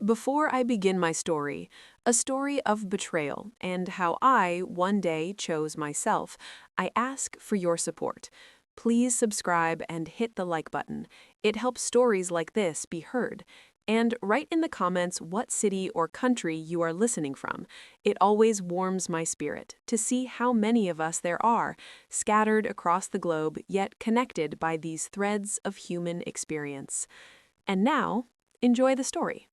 Before I begin my story, a story of betrayal and how I one day chose myself, I ask for your support. Please subscribe and hit the like button. It helps stories like this be heard. And write in the comments what city or country you are listening from. It always warms my spirit to see how many of us there are, scattered across the globe yet connected by these threads of human experience. And now, enjoy the story.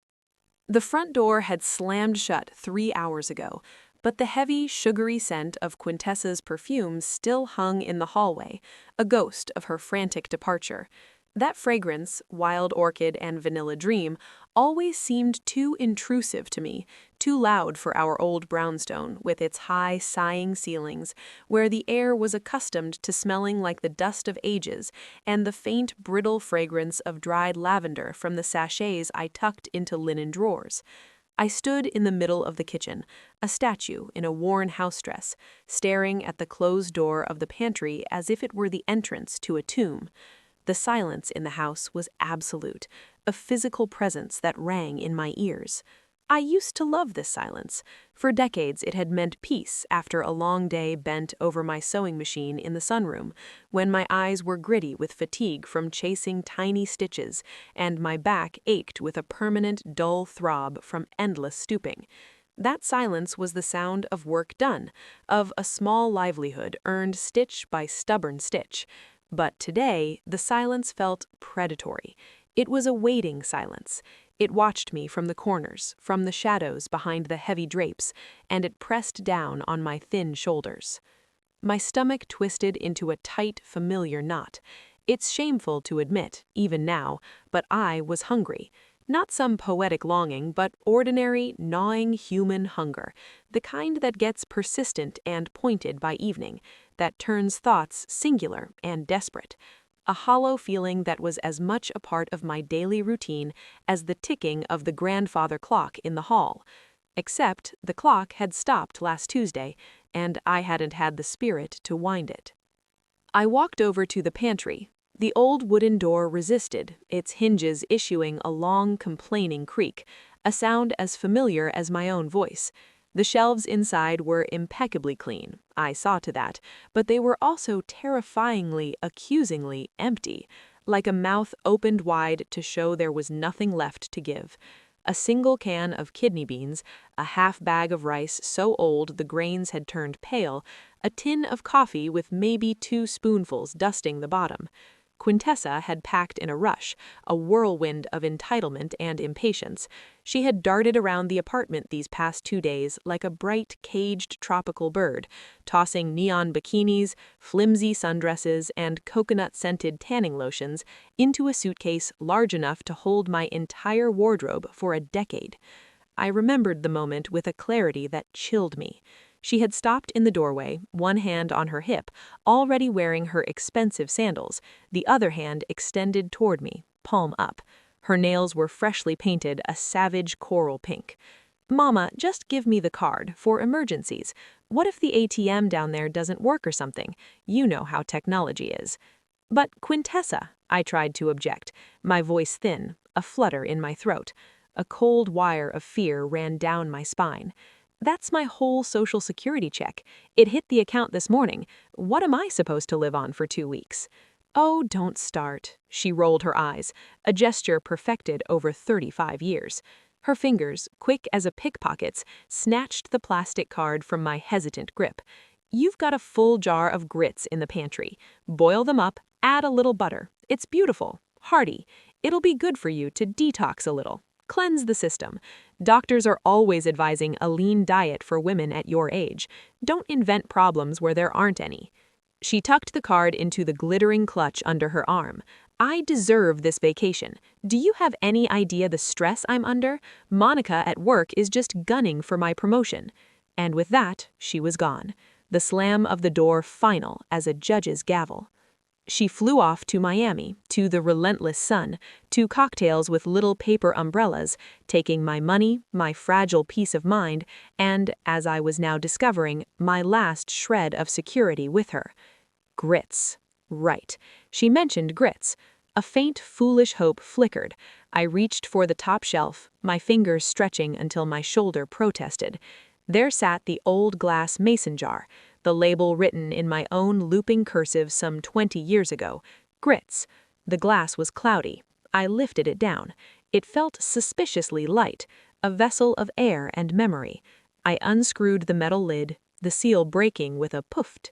The front door had slammed shut 3 hours ago, but the heavy, sugary scent of Quintessa's perfume still hung in the hallway, a ghost of her frantic departure. That fragrance, wild orchid and vanilla dream, always seemed too intrusive to me, too loud for our old brownstone with its high, sighing ceilings, where the air was accustomed to smelling like the dust of ages and the faint, brittle fragrance of dried lavender from the sachets I tucked into linen drawers. I stood in the middle of the kitchen, a statue in a worn house dress, staring at the closed door of the pantry as if it were the entrance to a tomb. The silence in the house was absolute, a physical presence that rang in my ears. I used to love this silence. For decades it had meant peace after a long day bent over my sewing machine in the sunroom, when my eyes were gritty with fatigue from chasing tiny stitches, and my back ached with a permanent dull throb from endless stooping. That silence was the sound of work done, of a small livelihood earned stitch by stubborn stitch. But today, the silence felt predatory. It was a waiting silence. It watched me from the corners, from the shadows behind the heavy drapes, and it pressed down on my thin shoulders. My stomach twisted into a tight, familiar knot. It's shameful to admit, even now, but I was hungry. Not some poetic longing, but ordinary, gnawing human hunger, the kind that gets persistent and pointed by evening, that turns thoughts singular and desperate. A hollow feeling that was as much a part of my daily routine as the ticking of the grandfather clock in the hall. Except the clock had stopped last Tuesday, and I hadn't had the spirit to wind it. I walked over to the pantry. The old wooden door resisted, its hinges issuing a long, complaining creak, a sound as familiar as my own voice. The shelves inside were impeccably clean, I saw to that, but they were also terrifyingly, accusingly empty, like a mouth opened wide to show there was nothing left to give. A single can of kidney beans, a half bag of rice so old the grains had turned pale, a tin of coffee with maybe 2 spoonfuls dusting the bottom. Quintessa had packed in a rush, a whirlwind of entitlement and impatience. She had darted around the apartment these past 2 days like a bright, caged tropical bird, tossing neon bikinis, flimsy sundresses, and coconut-scented tanning lotions into a suitcase large enough to hold my entire wardrobe for a decade. I remembered the moment with a clarity that chilled me. She had stopped in the doorway, one hand on her hip, already wearing her expensive sandals, the other hand extended toward me, palm up. Her nails were freshly painted a savage coral pink. "Mama, just give me the card, for emergencies. What if the ATM down there doesn't work or something? You know how technology is." "But Quintessa," I tried to object, my voice thin, a flutter in my throat. A cold wire of fear ran down my spine. "That's my whole Social Security check. It hit the account this morning. What am I supposed to live on for 2 weeks?" "Oh, don't start." She rolled her eyes, a gesture perfected over 35 years. Her fingers, quick as a pickpocket's, snatched the plastic card from my hesitant grip. "You've got a full jar of grits in the pantry. Boil them up, add a little butter. It's beautiful, hearty. It'll be good for you to detox a little. Cleanse the system. Doctors are always advising a lean diet for women at your age. Don't invent problems where there aren't any." She tucked the card into the glittering clutch under her arm. "I deserve this vacation. Do you have any idea the stress I'm under? Monica at work is just gunning for my promotion." And with that, she was gone. The slam of the door final as a judge's gavel. She flew off to Miami, to the relentless sun, to cocktails with little paper umbrellas, taking my money, my fragile peace of mind, and, as I was now discovering, my last shred of security with her. Grits. Right. She mentioned grits. A faint, foolish hope flickered. I reached for the top shelf, my fingers stretching until my shoulder protested. There sat the old glass mason jar, the label written in my own looping cursive some 20 years ago. Grits. The glass was cloudy. I lifted it down. It felt suspiciously light, a vessel of air and memory. I unscrewed the metal lid, the seal breaking with a pooft.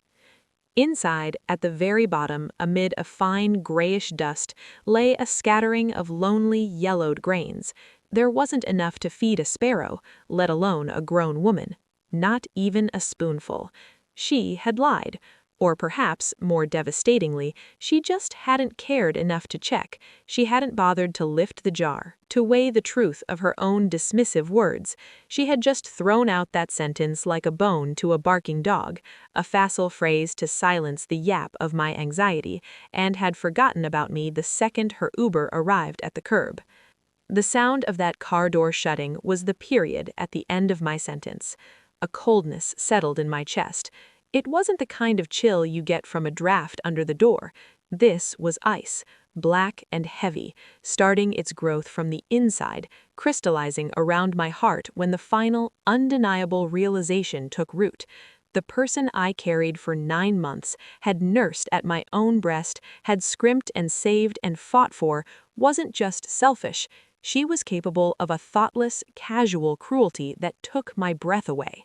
Inside, at the very bottom, amid a fine grayish dust, lay a scattering of lonely, yellowed grains. There wasn't enough to feed a sparrow, let alone a grown woman. Not even a spoonful. She had lied. Or perhaps, more devastatingly, she just hadn't cared enough to check. She hadn't bothered to lift the jar, to weigh the truth of her own dismissive words. She had just thrown out that sentence like a bone to a barking dog, a facile phrase to silence the yap of my anxiety, and had forgotten about me the second her Uber arrived at the curb. The sound of that car door shutting was the period at the end of my sentence. A coldness settled in my chest. It wasn't the kind of chill you get from a draft under the door. This was ice, black and heavy, starting its growth from the inside, crystallizing around my heart when the final, undeniable realization took root. The person I carried for 9 months, had nursed at my own breast, had scrimped and saved and fought for, wasn't just selfish. She was capable of a thoughtless, casual cruelty that took my breath away.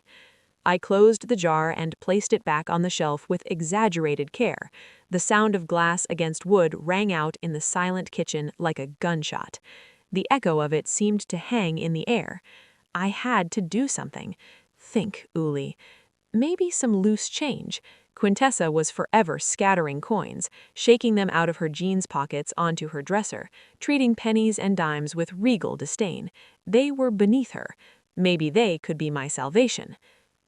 I closed the jar and placed it back on the shelf with exaggerated care. The sound of glass against wood rang out in the silent kitchen like a gunshot. The echo of it seemed to hang in the air. I had to do something. Think, Uli. Maybe some loose change. Quintessa was forever scattering coins, shaking them out of her jeans pockets onto her dresser, treating pennies and dimes with regal disdain. They were beneath her. Maybe they could be my salvation.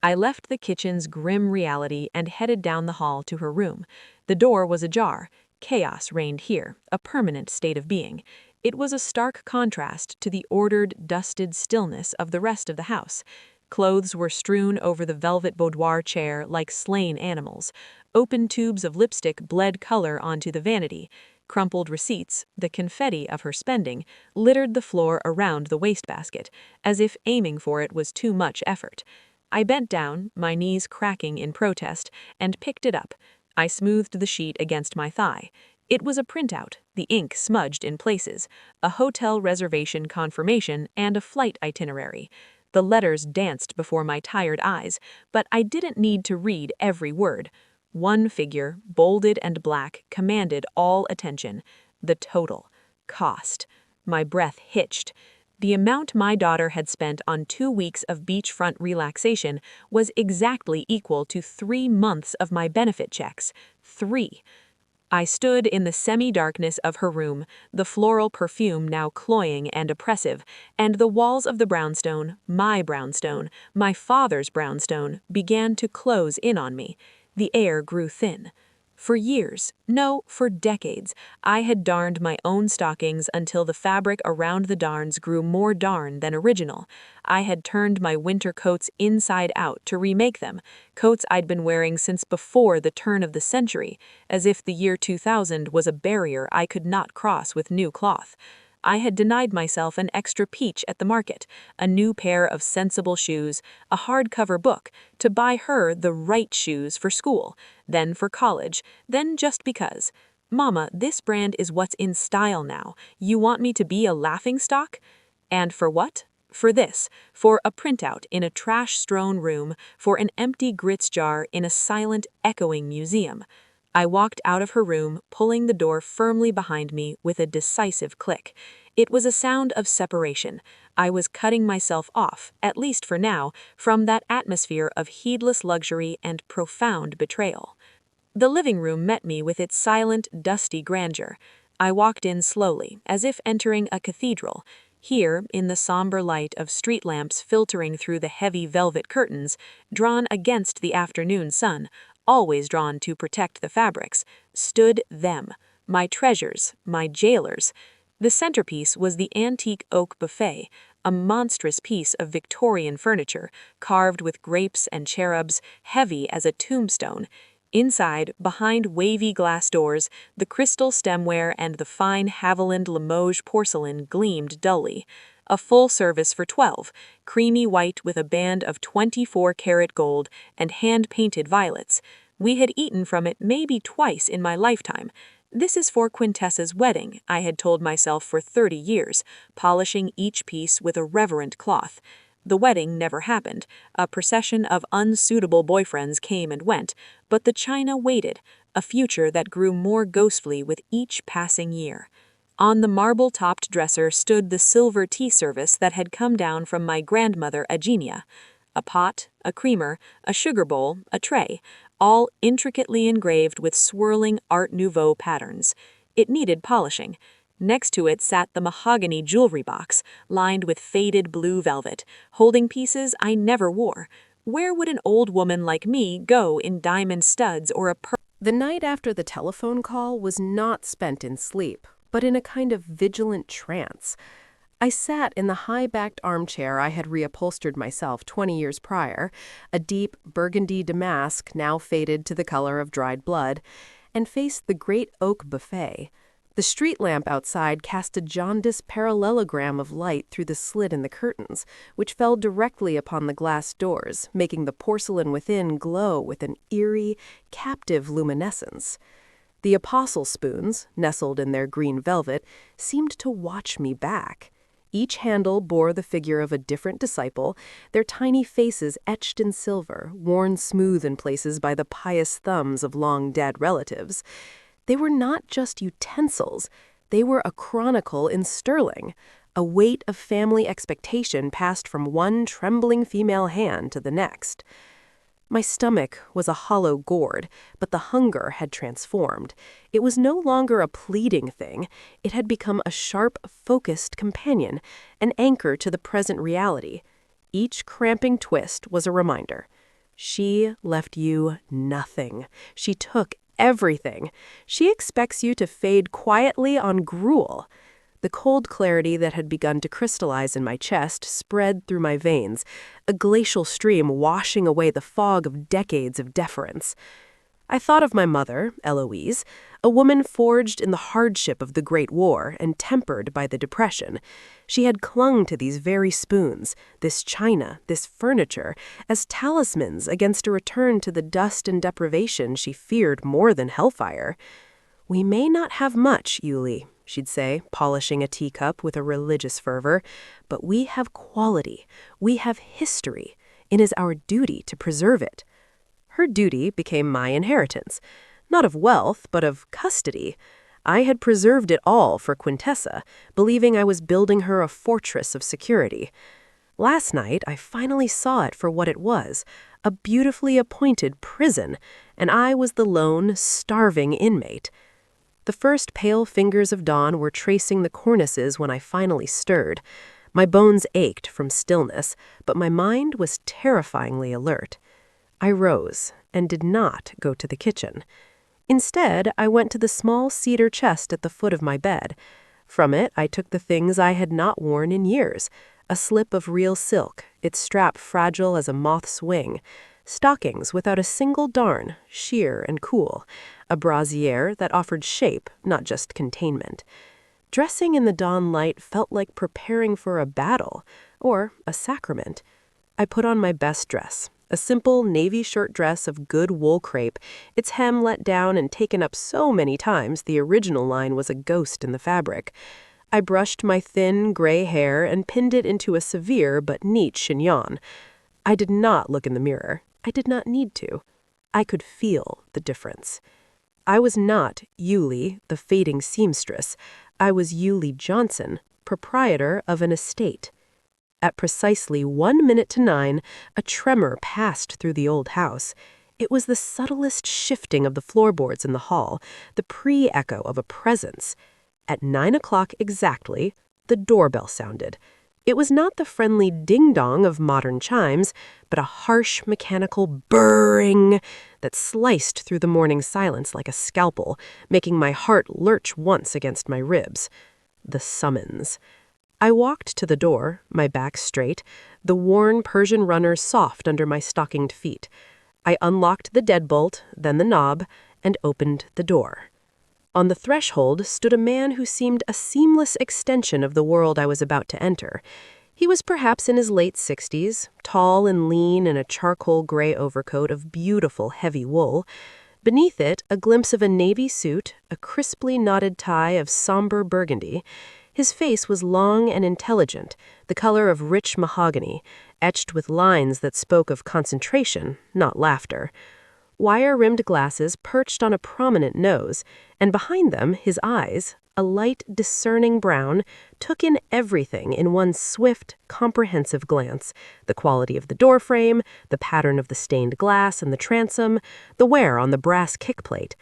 I left the kitchen's grim reality and headed down the hall to her room. The door was ajar. Chaos reigned here, a permanent state of being. It was a stark contrast to the ordered, dusted stillness of the rest of the house. Clothes were strewn over the velvet boudoir chair like slain animals. Open tubes of lipstick bled color onto the vanity. Crumpled receipts, the confetti of her spending, littered the floor around the wastebasket, as if aiming for it was too much effort. I bent down, my knees cracking in protest, and picked it up. I smoothed the sheet against my thigh. It was a printout, the ink smudged in places, a hotel reservation confirmation, and a flight itinerary. The letters danced before my tired eyes, but I didn't need to read every word. One figure, bolded and black, commanded all attention. The total. Cost. My breath hitched. The amount my daughter had spent on 2 weeks of beachfront relaxation was exactly equal to 3 months of my benefit checks. 3. I stood in the semi-darkness of her room, the floral perfume now cloying and oppressive, and the walls of the brownstone, my father's brownstone, began to close in on me. The air grew thin. For years, no, for decades, I had darned my own stockings until the fabric around the darns grew more darn than original. I had turned my winter coats inside out to remake them, coats I'd been wearing since before the turn of the century, as if the year 2000 was a barrier I could not cross with new cloth. I had denied myself an extra peach at the market, a new pair of sensible shoes, a hardcover book, to buy her the right shoes for school, then for college, then just because. Mama, this brand is what's in style now. You want me to be a laughingstock? And for what? For this, for a printout in a trash-strewn room, for an empty grits jar in a silent, echoing museum. I walked out of her room, pulling the door firmly behind me with a decisive click. It was a sound of separation. I was cutting myself off, at least for now, from that atmosphere of heedless luxury and profound betrayal. The living room met me with its silent, dusty grandeur. I walked in slowly, as if entering a cathedral. Here, in the somber light of street lamps filtering through the heavy velvet curtains, drawn against the afternoon sun, always drawn to protect the fabrics, stood them, my treasures, my jailers. The centerpiece was the antique oak buffet, a monstrous piece of Victorian furniture, carved with grapes and cherubs, heavy as a tombstone. Inside, behind wavy glass doors, the crystal stemware and the fine Haviland Limoges porcelain gleamed dully. A full service for 12, creamy white with a band of 24-karat gold and hand-painted violets. We had eaten from it maybe twice in my lifetime. This is for Quintessa's wedding, I had told myself for 30 years, polishing each piece with a reverent cloth. The wedding never happened. A procession of unsuitable boyfriends came and went, but the china waited, a future that grew more ghostly with each passing year. On the marble-topped dresser stood the silver tea service that had come down from my grandmother Eugenia. A pot, a creamer, a sugar bowl, a tray, all intricately engraved with swirling Art Nouveau patterns. It needed polishing. Next to it sat the mahogany jewelry box, lined with faded blue velvet, holding pieces I never wore. Where would an old woman like me go in diamond studs or a pearl? The night after the telephone call was not spent in sleep, but in a kind of vigilant trance. I sat in the high-backed armchair I had reupholstered myself 20 years prior, a deep burgundy damask now faded to the color of dried blood, and faced the great oak buffet. The street lamp outside cast a jaundiced parallelogram of light through the slit in the curtains, which fell directly upon the glass doors, making the porcelain within glow with an eerie, captive luminescence. The apostle spoons, nestled in their green velvet, seemed to watch me back. Each handle bore the figure of a different disciple, their tiny faces etched in silver, worn smooth in places by the pious thumbs of long-dead relatives. They were not just utensils, they were a chronicle in sterling, a weight of family expectation passed from one trembling female hand to the next. My stomach was a hollow gourd, but the hunger had transformed. It was no longer a pleading thing. It had become a sharp, focused companion, an anchor to the present reality. Each cramping twist was a reminder. She left you nothing. She took everything. She expects you to fade quietly on gruel. The cold clarity that had begun to crystallize in my chest spread through my veins, a glacial stream washing away the fog of decades of deference. I thought of my mother, Eloise, a woman forged in the hardship of the Great War and tempered by the Depression. She had clung to these very spoons, this china, this furniture, as talismans against a return to the dust and deprivation she feared more than hellfire. "We may not have much, Yulie," she'd say, polishing a teacup with a religious fervor, "but we have quality, we have history. It is our duty to preserve it." Her duty became my inheritance, not of wealth, but of custody. I had preserved it all for Quintessa, believing I was building her a fortress of security. Last night, I finally saw it for what it was, a beautifully appointed prison, and I was the lone, starving inmate. The first pale fingers of dawn were tracing the cornices when I finally stirred. My bones ached from stillness, but my mind was terrifyingly alert. I rose and did not go to the kitchen. Instead, I went to the small cedar chest at the foot of my bed. From it, I took the things I had not worn in years, a slip of real silk, its strap fragile as a moth's wing, stockings without a single darn, sheer and cool, a brassiere that offered shape, not just containment. Dressing in the dawn light felt like preparing for a battle, or a sacrament. I put on my best dress, a simple navy shirt dress of good wool crepe, its hem let down and taken up so many times the original line was a ghost in the fabric. I brushed my thin, gray hair and pinned it into a severe but neat chignon. I did not look in the mirror. I did not need to. I could feel the difference. I was not Yulie, the fading seamstress. I was Yulie Johnson, proprietor of an estate. At precisely 1 minute to 9, a tremor passed through the old house. It was the subtlest shifting of the floorboards in the hall, the pre-echo of a presence. At 9 o'clock exactly, the doorbell sounded. It was not the friendly ding-dong of modern chimes, but a harsh, mechanical burring that sliced through the morning silence like a scalpel, making my heart lurch once against my ribs. The summons. I walked to the door, my back straight, the worn Persian runners soft under my stockinged feet. I unlocked the deadbolt, then the knob, and opened the door. On the threshold stood a man who seemed a seamless extension of the world I was about to enter. He was perhaps in his late 60s, tall and lean in a charcoal gray overcoat of beautiful heavy wool. Beneath it, a glimpse of a navy suit, a crisply knotted tie of somber burgundy. His face was long and intelligent, the color of rich mahogany, etched with lines that spoke of concentration, not laughter. Wire-rimmed glasses perched on a prominent nose, and behind them his eyes, a light, discerning brown, took in everything in one swift, comprehensive glance: the quality of the doorframe, the pattern of the stained glass and the transom, the wear on the brass kickplate.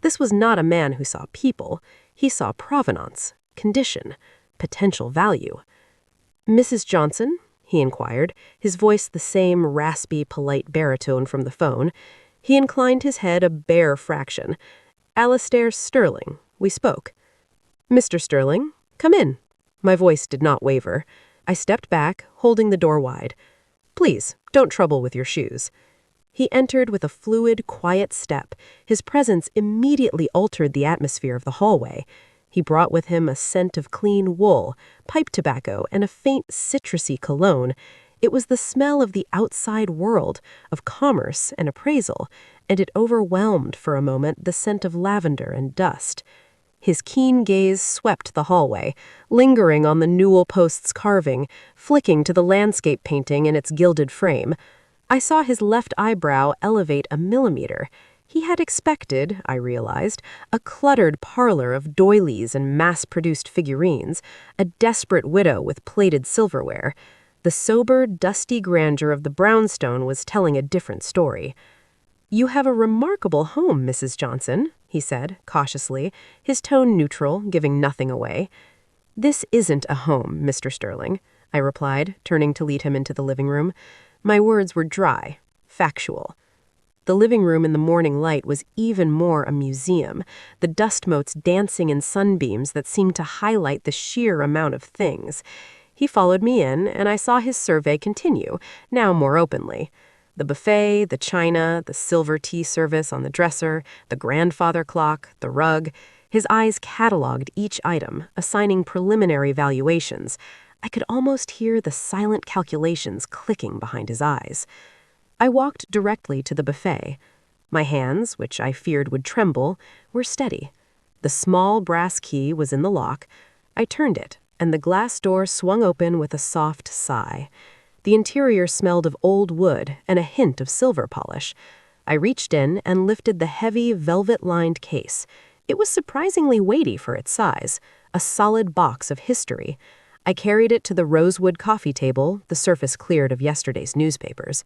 This was not a man who saw people. He saw provenance, condition, potential value. "Mrs. Johnson?" he inquired, his voice the same raspy, polite baritone from the phone. He inclined his head a bare fraction. "Alistair Sterling. We spoke." "Mr. Sterling, come in." My voice did not waver. I stepped back, holding the door wide. "Please, don't trouble with your shoes." He entered with a fluid, quiet step. His presence immediately altered the atmosphere of the hallway. He brought with him a scent of clean wool, pipe tobacco, and a faint citrusy cologne. It was the smell of the outside world, of commerce and appraisal, and it overwhelmed for a moment the scent of lavender and dust. His keen gaze swept the hallway, lingering on the newel post's carving, flicking to the landscape painting in its gilded frame. I saw his left eyebrow elevate a millimeter. He had expected, I realized, a cluttered parlor of doilies and mass-produced figurines, a desperate widow with plated silverware. The sober, dusty grandeur of the brownstone was telling a different story. "You have a remarkable home, Mrs. Johnson," he said, cautiously, his tone neutral, giving nothing away. "This isn't a home, Mr. Sterling," I replied, turning to lead him into the living room. My words were dry, factual. The living room in the morning light was even more a museum, the dust motes dancing in sunbeams that seemed to highlight the sheer amount of things. He followed me in, and I saw his survey continue, now more openly. The buffet, the china, the silver tea service on the dresser, the grandfather clock, the rug. His eyes catalogued each item, assigning preliminary valuations. I could almost hear the silent calculations clicking behind his eyes. I walked directly to the buffet. My hands, which I feared would tremble, were steady. The small brass key was in the lock. I turned it, and the glass door swung open with a soft sigh. The interior smelled of old wood and a hint of silver polish. I reached in and lifted the heavy, velvet-lined case. It was surprisingly weighty for its size, a solid box of history. I carried it to the rosewood coffee table, the surface cleared of yesterday's newspapers.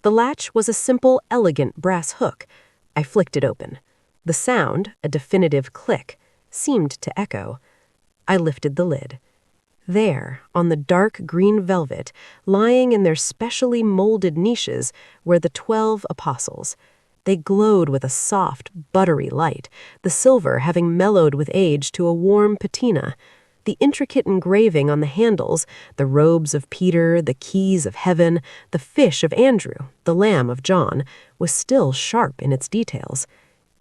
The latch was a simple, elegant brass hook. I flicked it open. The sound, a definitive click, seemed to echo. I lifted the lid. There, on the dark green velvet, lying in their specially molded niches, were the 12 apostles. They glowed with a soft, buttery light, the silver having mellowed with age to a warm patina. The intricate engraving on the handles, the robes of Peter, the keys of heaven, the fish of Andrew, the lamb of John, was still sharp in its details.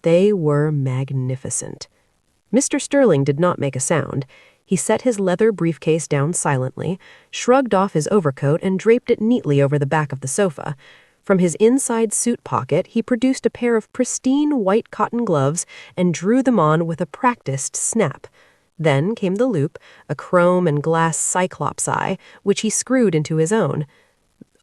They were magnificent. Mr. Sterling did not make a sound. He set his leather briefcase down silently, shrugged off his overcoat, and draped it neatly over the back of the sofa. From his inside suit pocket, he produced a pair of pristine white cotton gloves and drew them on with a practiced snap. Then came the loop, a chrome and glass cyclops eye, which he screwed into his own.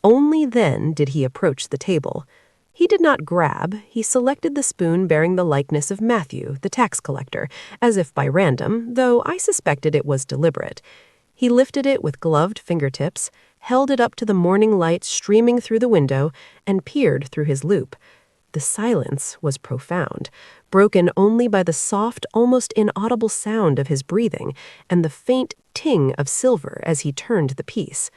Only then did he approach the table. He did not grab. He selected the spoon bearing the likeness of Matthew, the tax collector, as if by random, though I suspected it was deliberate. He lifted it with gloved fingertips, held it up to the morning light streaming through the window, and peered through his loop. The silence was profound, broken only by the soft, almost inaudible sound of his breathing and the faint ting of silver as he turned the piece.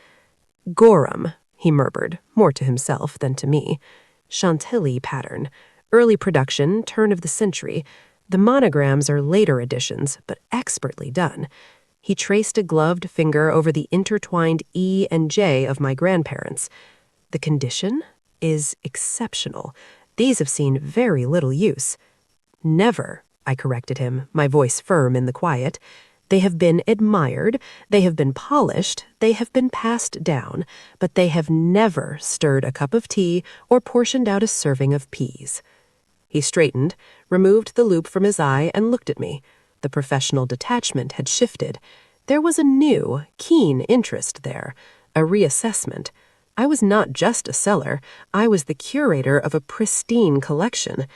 "Gorham," he murmured, more to himself than to me. "Chantilly pattern. Early production, turn of the century. The monograms are later additions, but expertly done." He traced a gloved finger over the intertwined E and J of my grandparents. "The condition?" is exceptional. These have seen very little use. Never, I corrected him, my voice firm in the quiet. They have been admired, they have been polished, they have been passed down, but they have never stirred a cup of tea or portioned out a serving of peas. He straightened, removed the loupe from his eye, and looked at me. The professional detachment had shifted. There was a new, keen interest there, a reassessment. I was not just a seller, I was the curator of a pristine collection.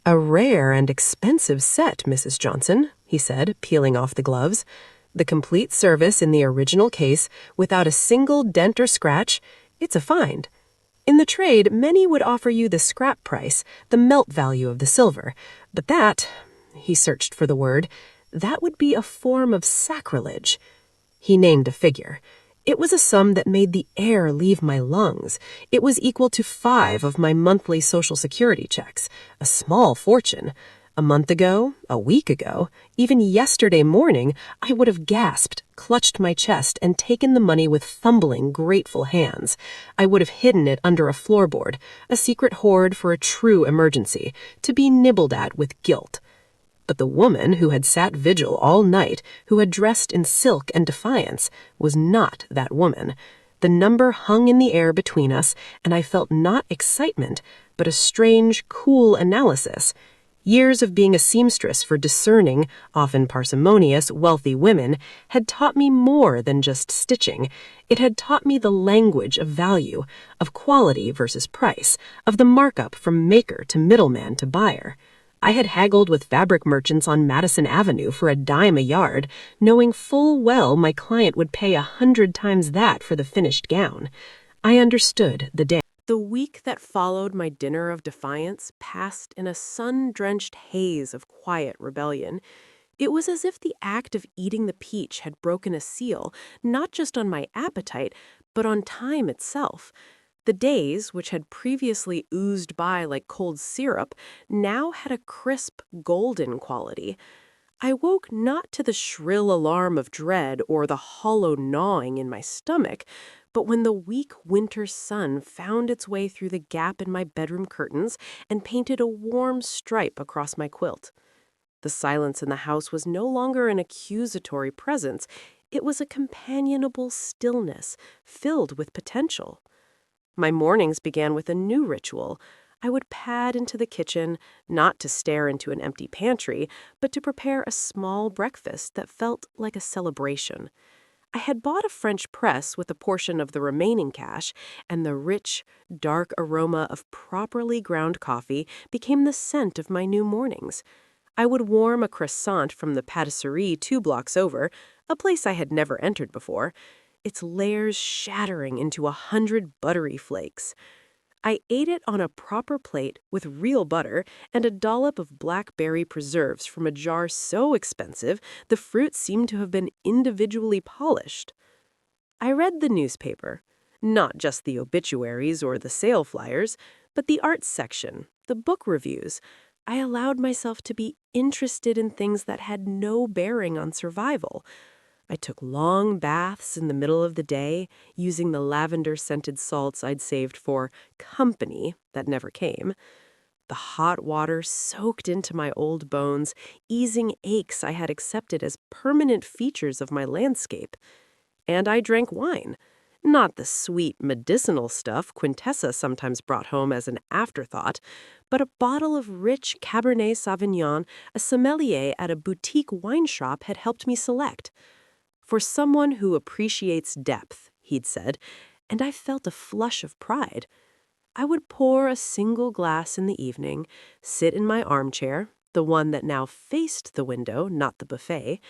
"A rare and expensive set, Mrs. Johnson," he said, peeling off the gloves. "The complete service in the original case, without a single dent or scratch. It's a find. In the trade, many would offer you the scrap price, the melt value of the silver. But that," he searched for the word, "that would be a form of sacrilege." He named a figure. It was a sum that made the air leave my lungs. It was equal to 5 of my monthly Social Security checks. A small fortune. A month ago, a week ago, even yesterday morning, I would have gasped, clutched my chest, and taken the money with fumbling, grateful hands. I would have hidden it under a floorboard, a secret hoard for a true emergency, to be nibbled at with guilt. But the woman who had sat vigil all night, who had dressed in silk and defiance, was not that woman. The number hung in the air between us, and I felt not excitement, but a strange, cool analysis. Years of being a seamstress for discerning, often parsimonious, wealthy women had taught me more than just stitching. It had taught me the language of value, of quality versus price, of the markup from maker to middleman to buyer. I had haggled with fabric merchants on Madison Avenue for $10 a yard, knowing full well my client would pay 100 times that for the finished gown. I understood the day. The week that followed my dinner of defiance passed in a sun-drenched haze of quiet rebellion. It was as if the act of eating the peach had broken a seal, not just on my appetite, but on time itself. The days, which had previously oozed by like cold syrup, now had a crisp, golden quality. I woke not to the shrill alarm of dread or the hollow gnawing in my stomach, but when the weak winter sun found its way through the gap in my bedroom curtains and painted a warm stripe across my quilt. The silence in the house was no longer an accusatory presence. It was a companionable stillness filled with potential. My mornings began with a new ritual. I would pad into the kitchen, not to stare into an empty pantry, but to prepare a small breakfast that felt like a celebration. I had bought a French press with a portion of the remaining cash, and the rich, dark aroma of properly ground coffee became the scent of my new mornings. I would warm a croissant from the patisserie 2 blocks over, a place I had never entered before, its layers shattering into 100 buttery flakes. I ate it on a proper plate with real butter and a dollop of blackberry preserves from a jar so expensive the fruit seemed to have been individually polished. I read the newspaper, not just the obituaries or the sale flyers, but the arts section, the book reviews. I allowed myself to be interested in things that had no bearing on survival. I took long baths in the middle of the day, using the lavender-scented salts I'd saved for company that never came. The hot water soaked into my old bones, easing aches I had accepted as permanent features of my landscape. And I drank wine. Not the sweet medicinal stuff Quintessa sometimes brought home as an afterthought, but a bottle of rich Cabernet Sauvignon a sommelier at a boutique wine shop had helped me select. For someone who appreciates depth, he'd said, and I felt a flush of pride. I would pour a single glass in the evening, sit in my armchair, the one that now faced the window, not the buffet,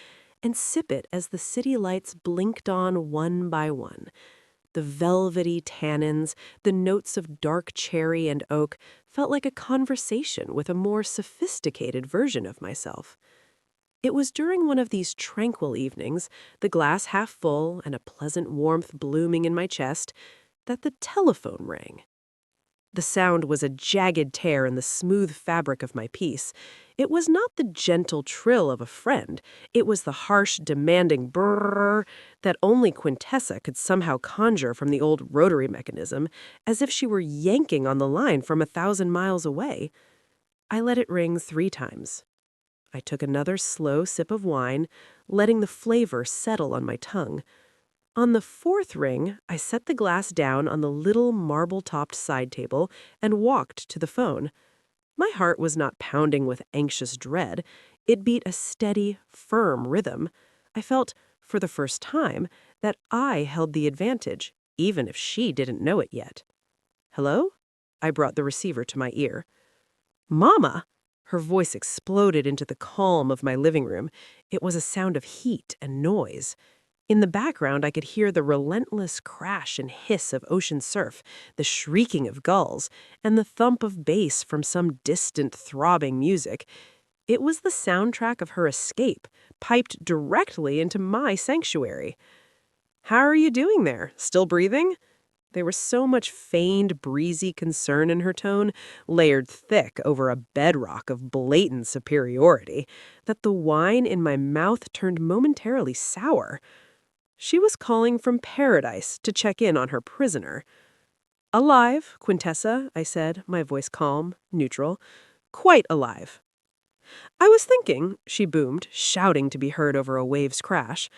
and sip it as the city lights blinked on one by one. The velvety tannins, the notes of dark cherry and oak felt like a conversation with a more sophisticated version of myself. It was during one of these tranquil evenings, the glass half full and a pleasant warmth blooming in my chest, that the telephone rang. The sound was a jagged tear in the smooth fabric of my piece. It was not the gentle trill of a friend. It was the harsh, demanding brrr that only Quintessa could somehow conjure from the old rotary mechanism, as if she were yanking on the line from 1,000 miles away. I let it ring 3 times. I took another slow sip of wine, letting the flavor settle on my tongue. On the 4th ring, I set the glass down on the little marble-topped side table and walked to the phone. My heart was not pounding with anxious dread. It beat a steady, firm rhythm. I felt, for the first time, that I held the advantage, even if she didn't know it yet. "Hello?" I brought the receiver to my ear. "Mama!" Her voice exploded into the calm of my living room. It was a sound of heat and noise. In the background, I could hear the relentless crash and hiss of ocean surf, the shrieking of gulls, and the thump of bass from some distant throbbing music. It was the soundtrack of her escape, piped directly into my sanctuary. "How are you doing there? Still breathing?" There was so much feigned, breezy concern in her tone, layered thick over a bedrock of blatant superiority, that the wine in my mouth turned momentarily sour. She was calling from paradise to check in on her prisoner. "Alive, Quintessa," I said, my voice calm, neutral. "Quite alive." "I was thinking," she boomed, shouting to be heard over a wave's crash,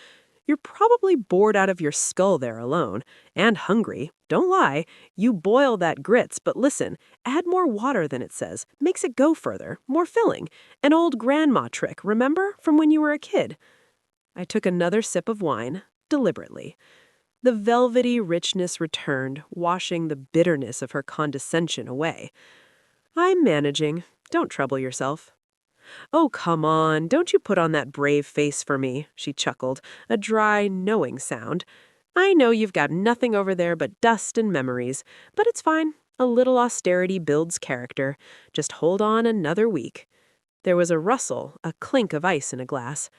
"you're probably bored out of your skull there alone. And hungry. Don't lie. You boil that grits, but listen, add more water than it says. Makes it go further, more filling. An old grandma trick, remember, from when you were a kid." I took another sip of wine, deliberately. The velvety richness returned, washing the bitterness of her condescension away. "I'm managing. Don't trouble yourself." "Oh, come on, don't you put on that brave face for me," she chuckled, a dry, knowing sound. "I know you've got nothing over there but dust and memories, but it's fine. A little austerity builds character. Just hold on another week." There was a rustle, a clink of ice in a glass.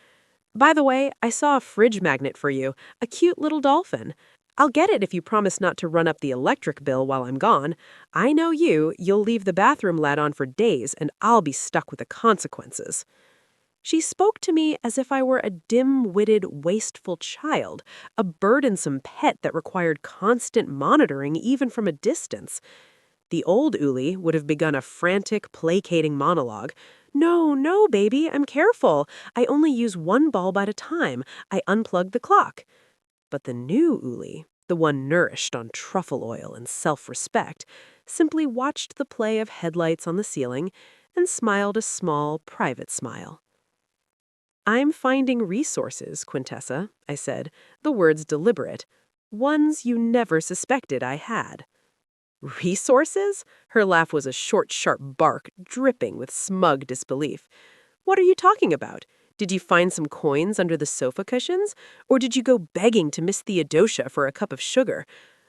"By the way, I saw a fridge magnet for you, a cute little dolphin. I'll get it if you promise not to run up the electric bill while I'm gone. I know you'll leave the bathroom lad on for days, and I'll be stuck with the consequences." She spoke to me as if I were a dim-witted, wasteful child, a burdensome pet that required constant monitoring even from a distance. The old Uli would have begun a frantic, placating monologue. "No, no, baby, I'm careful. I only use one bulb at a time. I unplug the clock." But the new Uli, the one nourished on truffle oil and self-respect, simply watched the play of headlights on the ceiling and smiled a small, private smile. "I'm finding resources, Quintessa," I said, the words deliberate. "Ones you never suspected I had." "Resources?" Her laugh was a short, sharp bark, dripping with smug disbelief. "What are you talking about? Did you find some coins under the sofa cushions? Or did you go begging to Miss Theodosia for a cup of sugar?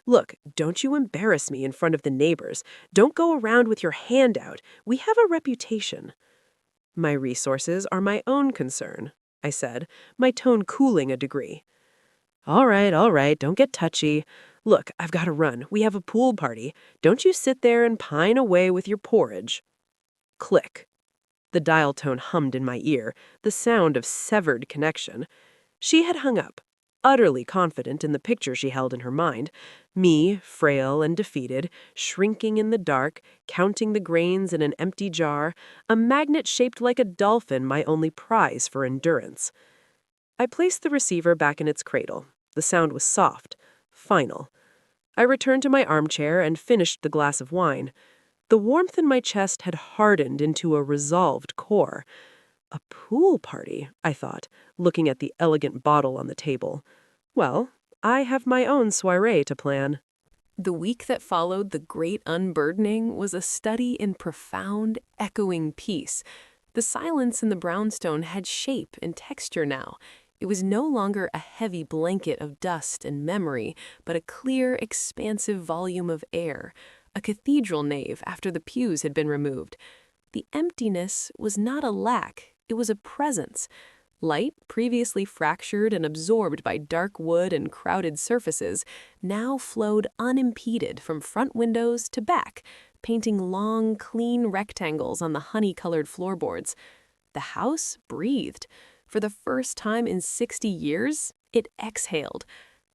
Look, don't you embarrass me in front of the neighbors. Don't go around with your hand out. We have a reputation." "My resources are my own concern," I said, my tone cooling a degree. All right, don't get touchy. Look, I've got to run. We have a pool party. Don't you sit there and pine away with your porridge." Click. The dial tone hummed in my ear, the sound of severed connection. She had hung up, utterly confident in the picture she held in her mind. Me, frail and defeated, shrinking in the dark, counting the grains in an empty jar, a magnet shaped like a dolphin my only prize for endurance. I placed the receiver back in its cradle. The sound was soft, final. I returned to my armchair and finished the glass of wine. The warmth in my chest had hardened into a resolved core. A pool party, I thought, looking at the elegant bottle on the table. Well, I have my own soirée to plan. The week that followed the great unburdening was a study in profound, echoing peace. The silence in the brownstone had shape and texture now. It was no longer a heavy blanket of dust and memory, but a clear, expansive volume of air, a cathedral nave after the pews had been removed. The emptiness was not a lack, it was a presence. Light, previously fractured and absorbed by dark wood and crowded surfaces, now flowed unimpeded from front windows to back, painting long, clean rectangles on the honey-colored floorboards. The house breathed. For the first time in 60 years, it exhaled.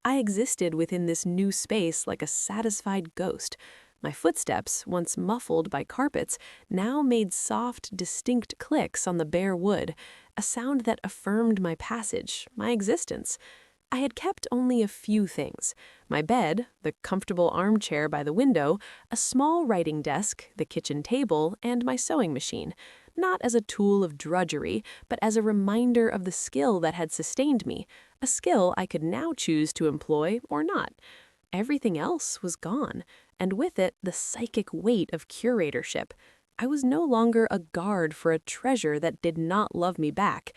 I existed within this new space like a satisfied ghost. My footsteps, once muffled by carpets, now made soft, distinct clicks on the bare wood, a sound that affirmed my passage, my existence. I had kept only a few things: my bed, the comfortable armchair by the window, a small writing desk, the kitchen table, and my sewing machine, not as a tool of drudgery, but as a reminder of the skill that had sustained me, a skill I could now choose to employ or not. Everything else was gone, and with it the psychic weight of curatorship. I was no longer a guard for a treasure that did not love me back.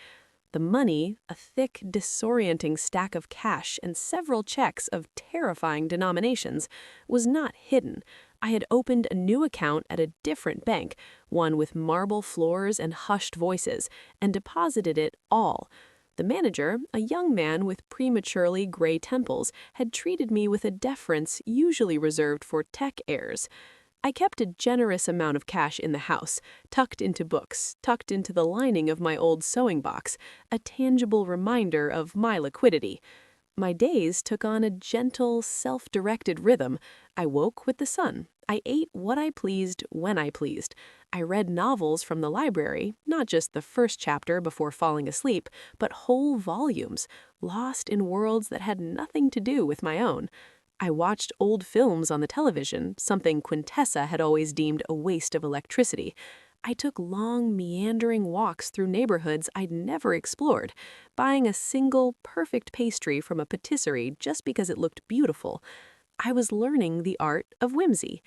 The money, a thick, disorienting stack of cash and several checks of terrifying denominations, was not hidden. I had opened a new account at a different bank, one with marble floors and hushed voices, and deposited it all. The manager, a young man with prematurely gray temples, had treated me with a deference usually reserved for tech heirs. I kept a generous amount of cash in the house, tucked into books, tucked into the lining of my old sewing box, a tangible reminder of my liquidity. My days took on a gentle, self-directed rhythm. I woke with the sun. I ate what I pleased when I pleased. I read novels from the library, not just the first chapter before falling asleep, but whole volumes, lost in worlds that had nothing to do with my own. I watched old films on the television, something Quintessa had always deemed a waste of electricity. I took long, meandering walks through neighborhoods I'd never explored, buying a single, perfect pastry from a patisserie just because it looked beautiful. I was learning the art of whimsy.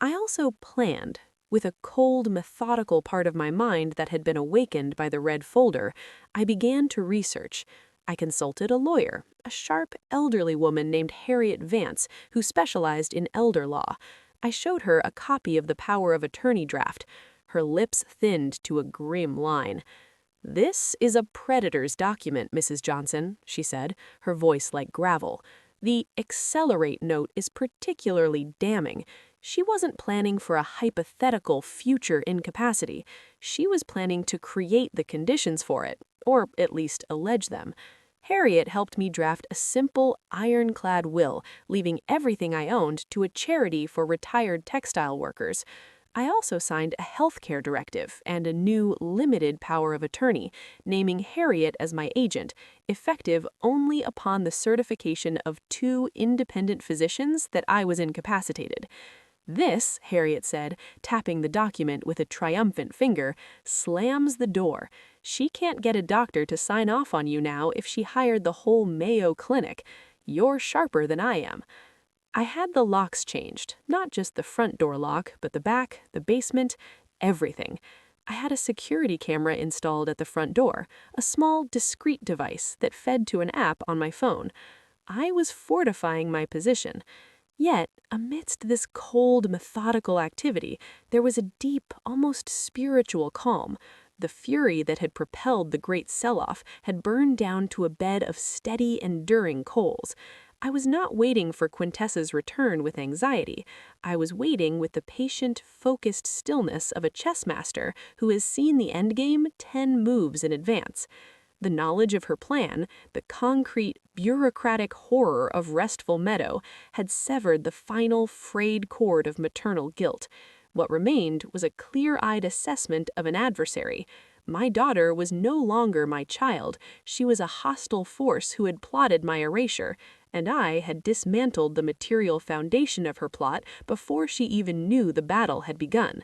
I also planned. With a cold, methodical part of my mind that had been awakened by the red folder, I began to research. I consulted a lawyer, a sharp, elderly woman named Harriet Vance, who specialized in elder law. I showed her a copy of the power of attorney draft. Her lips thinned to a grim line. "This is a predator's document, Mrs. Johnson," she said, her voice like gravel. "The accelerate note is particularly damning. She wasn't planning for a hypothetical future incapacity. She was planning to create the conditions for it, or at least allege them. Harriet helped me draft a simple, ironclad will, leaving everything I owned to a charity for retired textile workers. I also signed a healthcare directive and a new limited power of attorney, naming Harriet as my agent, effective only upon the certification of 2 independent physicians that I was incapacitated. This, Harriet said, tapping the document with a triumphant finger, slams the door. She can't get a doctor to sign off on you now if she hired the whole Mayo Clinic. You're sharper than I am. I had the locks changed, not just the front door lock, but the back, the basement, everything. I had a security camera installed at the front door, a small, discreet device that fed to an app on my phone. I was fortifying my position. Yet, amidst this cold, methodical activity, there was a deep, almost spiritual calm. The fury that had propelled the great sell-off had burned down to a bed of steady, enduring coals. I was not waiting for Quintessa's return with anxiety. I was waiting with the patient, focused stillness of a chess master who has seen the endgame 10 moves in advance. The knowledge of her plan, the concrete, bureaucratic horror of Restful Meadow, had severed the final frayed cord of maternal guilt. What remained was a clear-eyed assessment of an adversary. My daughter was no longer my child. She was a hostile force who had plotted my erasure, and I had dismantled the material foundation of her plot before she even knew the battle had begun.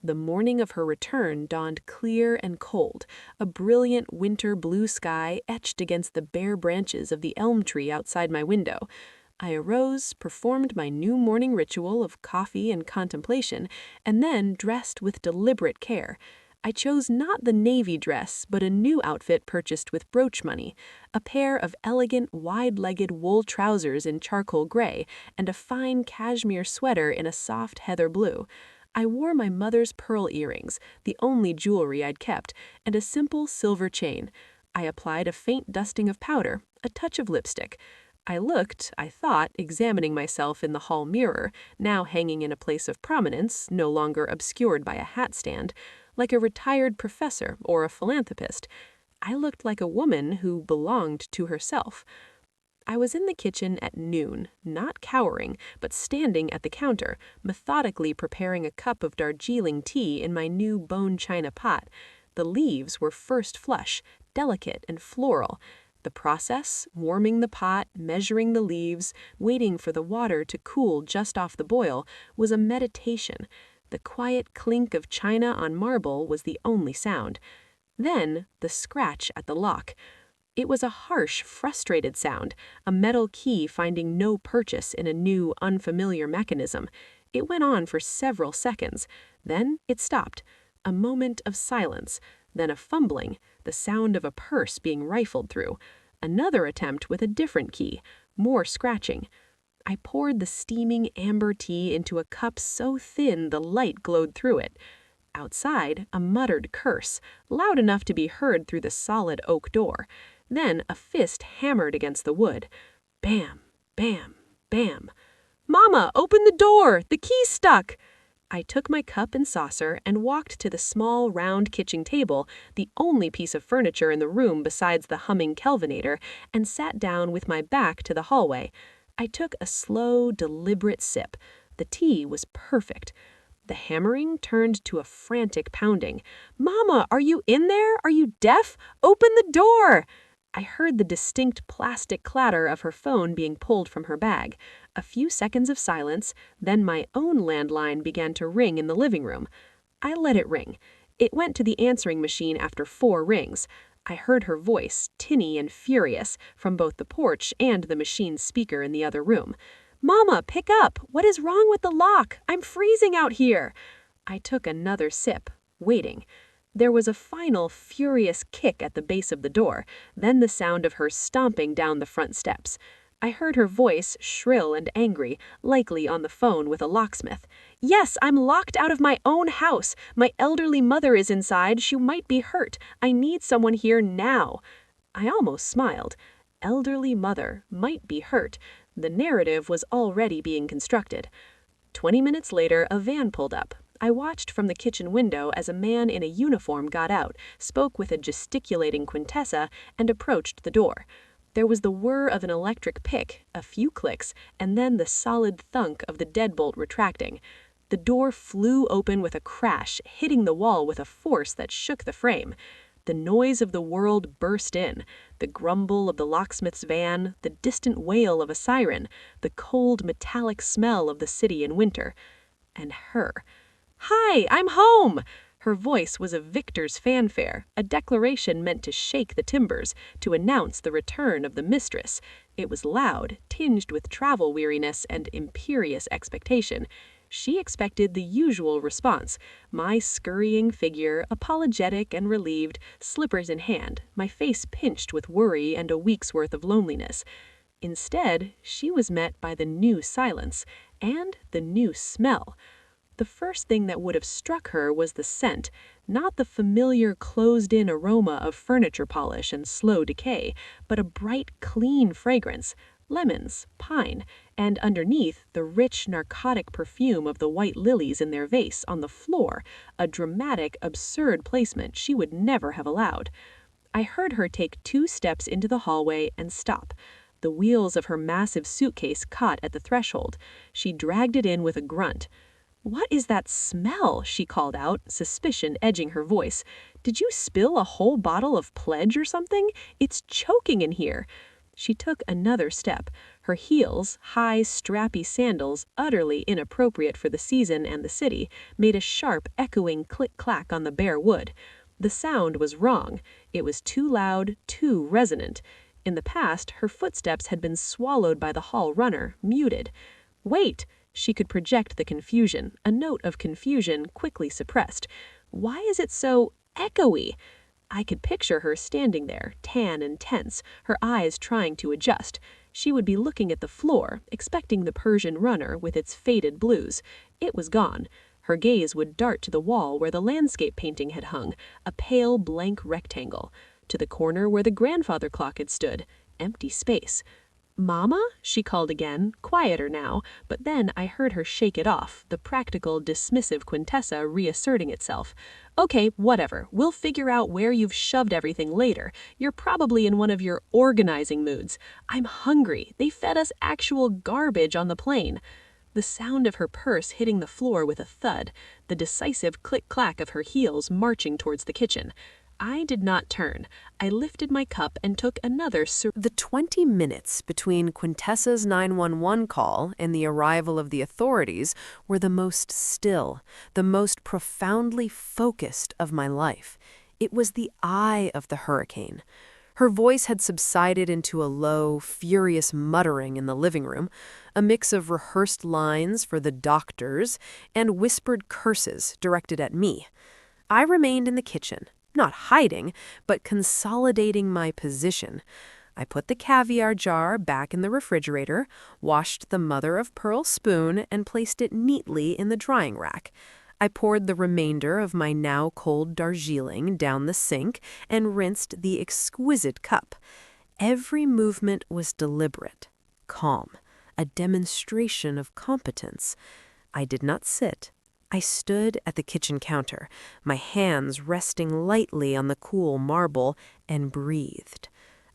The morning of her return dawned clear and cold, a brilliant winter blue sky etched against the bare branches of the elm tree outside my window. I arose, performed my new morning ritual of coffee and contemplation, and then dressed with deliberate care. I chose not the navy dress, but a new outfit purchased with brooch money, a pair of elegant, wide-legged wool trousers in charcoal gray, and a fine cashmere sweater in a soft heather blue. I wore my mother's pearl earrings, the only jewelry I'd kept, and a simple silver chain. I applied a faint dusting of powder, a touch of lipstick. I looked, I thought, examining myself in the hall mirror, now hanging in a place of prominence, no longer obscured by a hat stand, like a retired professor or a philanthropist. I looked like a woman who belonged to herself. I was in the kitchen at noon, not cowering, but standing at the counter, methodically preparing a cup of Darjeeling tea in my new bone china pot. The leaves were first flush, delicate and floral. The process, warming the pot, measuring the leaves, waiting for the water to cool just off the boil, was a meditation. The quiet clink of china on marble was the only sound. Then the scratch at the lock. It was a harsh, frustrated sound, a metal key finding no purchase in a new, unfamiliar mechanism. It went on for several seconds. Then it stopped. A moment of silence. Then a fumbling, the sound of a purse being rifled through. Another attempt with a different key. More scratching. I poured the steaming amber tea into a cup so thin the light glowed through it. Outside, a muttered curse, loud enough to be heard through the solid oak door. Then a fist hammered against the wood. Bam, bam, bam. "Mama, open the door! The key's stuck!" I took my cup and saucer and walked to the small, round kitchen table, the only piece of furniture in the room besides the humming Kelvinator, and sat down with my back to the hallway. I took a slow, deliberate sip. The tea was perfect. The hammering turned to a frantic pounding. "Mama, are you in there? Are you deaf? Open the door!" I heard the distinct plastic clatter of her phone being pulled from her bag. A few seconds of silence, then my own landline began to ring in the living room. I let it ring. It went to the answering machine after 4 rings. I heard her voice, tinny and furious, from both the porch and the machine's speaker in the other room. "Mama, pick up! What is wrong with the lock? I'm freezing out here!" I took another sip, waiting. There was a final furious kick at the base of the door, then the sound of her stomping down the front steps. I heard her voice, shrill and angry, likely on the phone with a locksmith. "Yes, I'm locked out of my own house. My elderly mother is inside. She might be hurt. I need someone here now." I almost smiled. Elderly mother, might be hurt. The narrative was already being constructed. 20 minutes later, a van pulled up. I watched from the kitchen window as a man in a uniform got out, spoke with a gesticulating Quintessa, and approached the door. There was the whir of an electric pick, a few clicks, and then the solid thunk of the deadbolt retracting. The door flew open with a crash, hitting the wall with a force that shook the frame. The noise of the world burst in, the grumble of the locksmith's van, the distant wail of a siren, the cold metallic smell of the city in winter. And her. "Hi, I'm home!" Her voice was a victor's fanfare, a declaration meant to shake the timbers, to announce the return of the mistress. It was loud, tinged with travel weariness and imperious expectation. She expected the usual response, my scurrying figure, apologetic and relieved, slippers in hand, my face pinched with worry and a week's worth of loneliness. Instead, she was met by the new silence and the new smell. The first thing that would have struck her was the scent, not the familiar closed-in aroma of furniture polish and slow decay, but a bright, clean fragrance, lemons, pine, and underneath the rich, narcotic perfume of the white lilies in their vase on the floor, a dramatic, absurd placement she would never have allowed. I heard her take 2 steps into the hallway and stop. The wheels of her massive suitcase caught at the threshold. She dragged it in with a grunt. "What is that smell?" she called out, suspicion edging her voice. "Did you spill a whole bottle of Pledge or something? It's choking in here." She took another step. Her heels, high, strappy sandals, utterly inappropriate for the season and the city, made a sharp, echoing click-clack on the bare wood. The sound was wrong. It was too loud, too resonant. In the past, her footsteps had been swallowed by the hall runner, muted. "Wait!" She could project the confusion, a note of confusion quickly suppressed. "Why is it so echoey?" I could picture her standing there, tan and tense, her eyes trying to adjust. She would be looking at the floor, expecting the Persian runner with its faded blues. It was gone. Her gaze would dart to the wall where the landscape painting had hung, a pale blank rectangle. To the corner where the grandfather clock had stood, empty space. Mama? She called again, quieter now, but then I heard her shake it off, the practical, dismissive Quintessa reasserting itself. Okay, whatever. We'll figure out where you've shoved everything later. You're probably in one of your organizing moods. I'm hungry. They fed us actual garbage on the plane. The sound of her purse hitting the floor with a thud, the decisive click-clack of her heels marching towards the kitchen. I did not turn. I lifted my cup and took another The 20 minutes between Quintessa's 911 call and the arrival of the authorities were the most still, the most profoundly focused of my life. It was the eye of the hurricane. Her voice had subsided into a low, furious muttering in the living room, a mix of rehearsed lines for the doctors and whispered curses directed at me. I remained in the kitchen, not hiding, but consolidating my position. I put the caviar jar back in the refrigerator, washed the mother-of-pearl spoon, and placed it neatly in the drying rack. I poured the remainder of my now cold Darjeeling down the sink and rinsed the exquisite cup. Every movement was deliberate, calm, a demonstration of competence. I did not sit. I stood at the kitchen counter, my hands resting lightly on the cool marble, and breathed.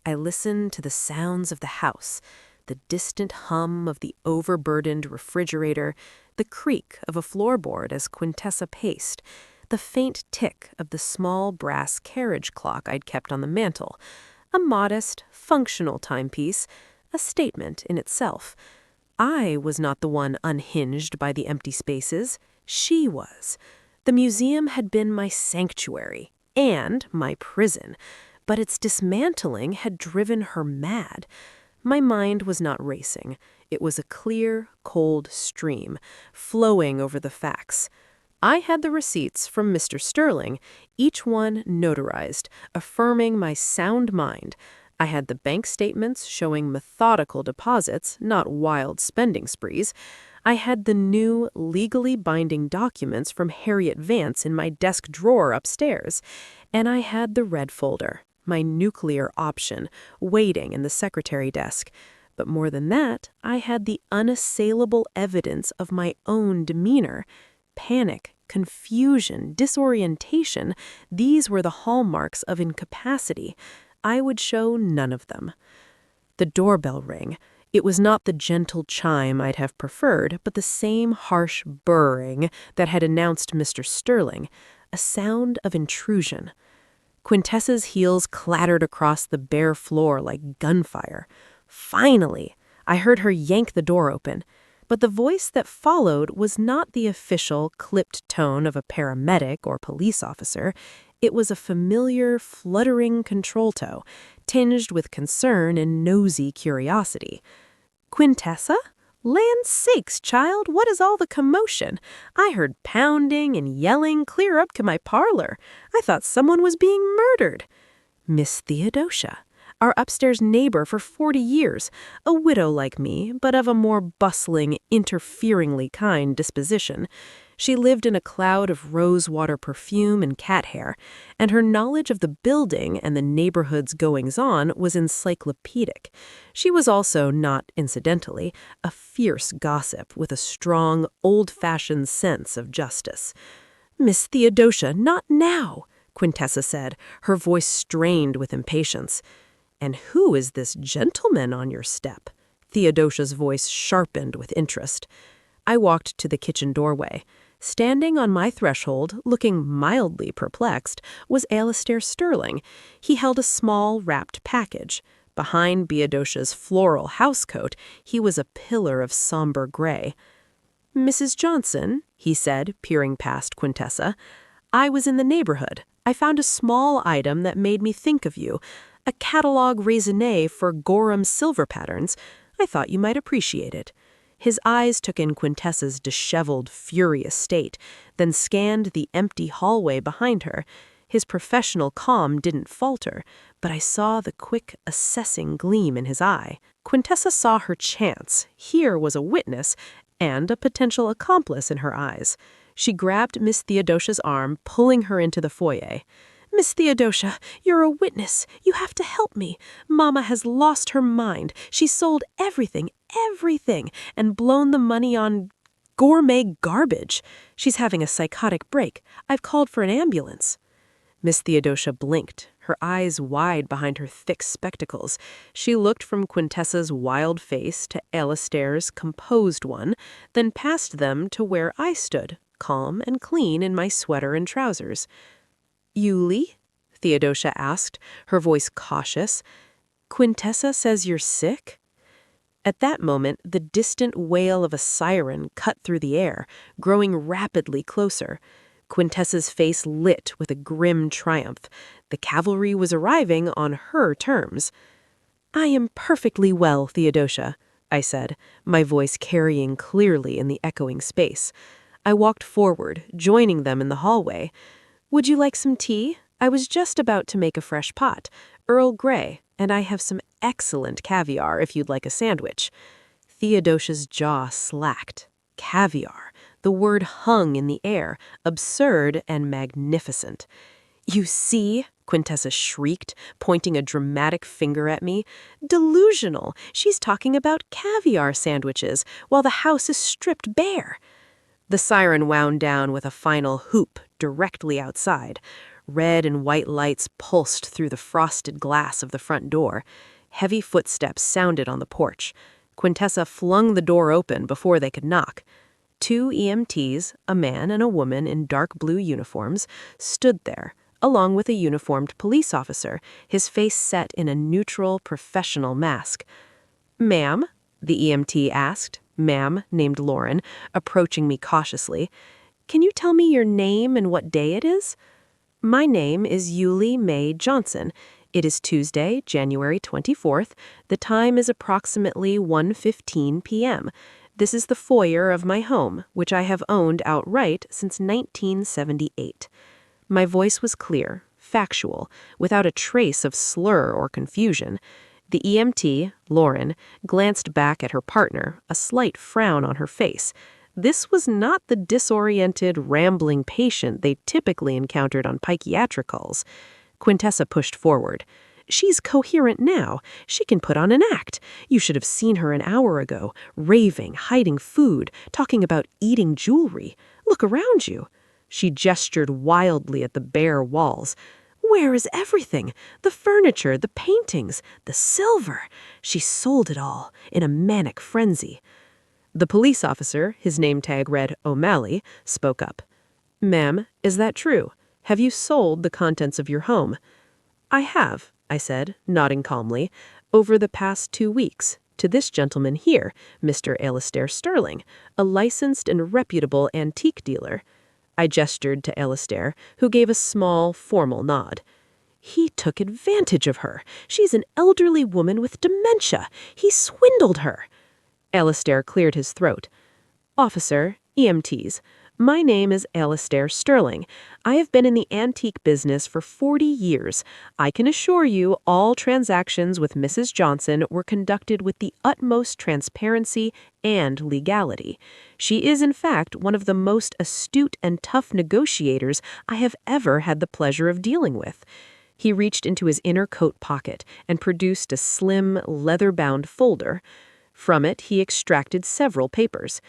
I listened to the sounds of the house, the distant hum of the overburdened refrigerator, the creak of a floorboard as Quintessa paced, the faint tick of the small brass carriage clock I'd kept on the mantel, a modest, functional timepiece, a statement in itself. I was not the one unhinged by the empty spaces. She was. The museum had been my sanctuary and my prison, but its dismantling had driven her mad. My mind was not racing. It was a clear, cold stream, flowing over the facts. I had the receipts from Mr. Sterling, each one notarized, affirming my sound mind. I had the bank statements showing methodical deposits, not wild spending sprees. I had the new, legally binding documents from Harriet Vance in my desk drawer upstairs. And I had the red folder, my nuclear option, waiting in the secretary desk. But more than that, I had the unassailable evidence of my own demeanor. Panic, confusion, disorientation, these were the hallmarks of incapacity. I would show none of them. The doorbell rang. It was not the gentle chime I'd have preferred, but the same harsh burring that had announced Mr. Sterling, a sound of intrusion. Quintessa's heels clattered across the bare floor like gunfire. Finally, I heard her yank the door open. But the voice that followed was not the official, clipped tone of a paramedic or police officer. It was a familiar, fluttering contralto, tinged with concern and nosy curiosity. "Quintessa? Land's sakes, child, what is all the commotion? I heard pounding and yelling clear up to my parlor. I thought someone was being murdered." "Miss Theodosia, our upstairs neighbor for 40 years, a widow like me, but of a more bustling, interferingly kind disposition. She lived in a cloud of rosewater perfume and cat hair, and her knowledge of the building and the neighborhood's goings-on was encyclopedic. She was also, not incidentally, a fierce gossip with a strong, old-fashioned sense of justice. "Miss Theodosia, not now," Quintessa said, her voice strained with impatience. "And who is this gentleman on your step?" Theodosia's voice sharpened with interest. I walked to the kitchen doorway. Standing on my threshold, looking mildly perplexed, was Alastair Sterling. He held a small, wrapped package. Behind Theodosia's floral housecoat, he was a pillar of somber gray. "Mrs. Johnson," he said, peering past Quintessa, "I was in the neighborhood. I found a small item that made me think of you, a catalog raisonné for Gorham silver patterns. I thought you might appreciate it." His eyes took in Quintessa's disheveled, furious state, then scanned the empty hallway behind her. His professional calm didn't falter, but I saw the quick, assessing gleam in his eye. Quintessa saw her chance. Here was a witness and a potential accomplice in her eyes. She grabbed Miss Theodosia's arm, pulling her into the foyer. Miss Theodosia, you're a witness. You have to help me. Mama has lost her mind. She's sold everything, and blown the money on gourmet garbage. She's having a psychotic break. I've called for an ambulance." Miss Theodosia blinked, her eyes wide behind her thick spectacles. She looked from Quintessa's wild face to Alistair's composed one, then past them to where I stood, calm and clean in my sweater and trousers. "Yuli?" Theodosia asked, her voice cautious. "Quintessa says you're sick?" At that moment, the distant wail of a siren cut through the air, growing rapidly closer. Quintessa's face lit with a grim triumph. The cavalry was arriving on her terms. "I am perfectly well, Theodosia," I said, my voice carrying clearly in the echoing space. I walked forward, joining them in the hallway. "Would you like some tea? I was just about to make a fresh pot, Earl Grey, and I have some excellent caviar if you'd like a sandwich." Theodosia's jaw slacked. Caviar. The word hung in the air, absurd and magnificent. "You see?" Quintessa shrieked, pointing a dramatic finger at me. "Delusional! She's talking about caviar sandwiches, while the house is stripped bare." The siren wound down with a final whoop directly outside. Red and white lights pulsed through the frosted glass of the front door. Heavy footsteps sounded on the porch. Quintessa flung the door open before they could knock. 2 EMTs, a man and a woman in dark blue uniforms, stood there, along with a uniformed police officer, his face set in a neutral, professional mask. "Ma'am?" the EMT asked, ma'am, named Lauren, approaching me cautiously. "Can you tell me your name and what day it is?" "My name is Yuli Mae Johnson. It is Tuesday, January 24th. The time is approximately 1:15 p.m. This is the foyer of my home, which I have owned outright since 1978. My voice was clear, factual, without a trace of slur or confusion. The EMT, Lauren, glanced back at her partner, a slight frown on her face. This was not the disoriented, rambling patient they typically encountered on psychiatric calls. Quintessa pushed forward. "She's coherent now. She can put on an act. You should have seen her an hour ago, raving, hiding food, talking about eating jewelry. Look around you." She gestured wildly at the bare walls. "Where is everything? The furniture, the paintings, the silver. She sold it all, in a manic frenzy." The police officer, his name tag read O'Malley, spoke up. "Ma'am, is that true? Have you sold the contents of your home?" "I have," I said, nodding calmly, "over the past 2 weeks, to this gentleman here, Mr. Alistair Sterling, a licensed and reputable antique dealer." I gestured to Alistair, who gave a small, formal nod. "He took advantage of her. She's an elderly woman with dementia. He swindled her." Alistair cleared his throat. "Officer, EMTs, my name is Alistair Sterling. I have been in the antique business for 40 years. I can assure you all transactions with Mrs. Johnson were conducted with the utmost transparency and legality. She is, in fact, one of the most astute and tough negotiators I have ever had the pleasure of dealing with." He reached into his inner coat pocket and produced a slim, leather-bound folder. From it, he extracted several papers.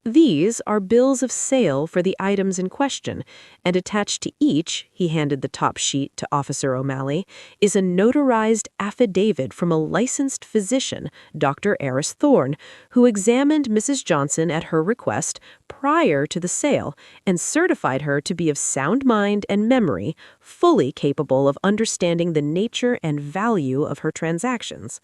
"These are bills of sale for the items in question, and attached to each," he handed the top sheet to Officer O'Malley, "is a notarized affidavit from a licensed physician, Dr. Eris Thorne, who examined Mrs. Johnson at her request prior to the sale and certified her to be of sound mind and memory, fully capable of understanding the nature and value of her transactions."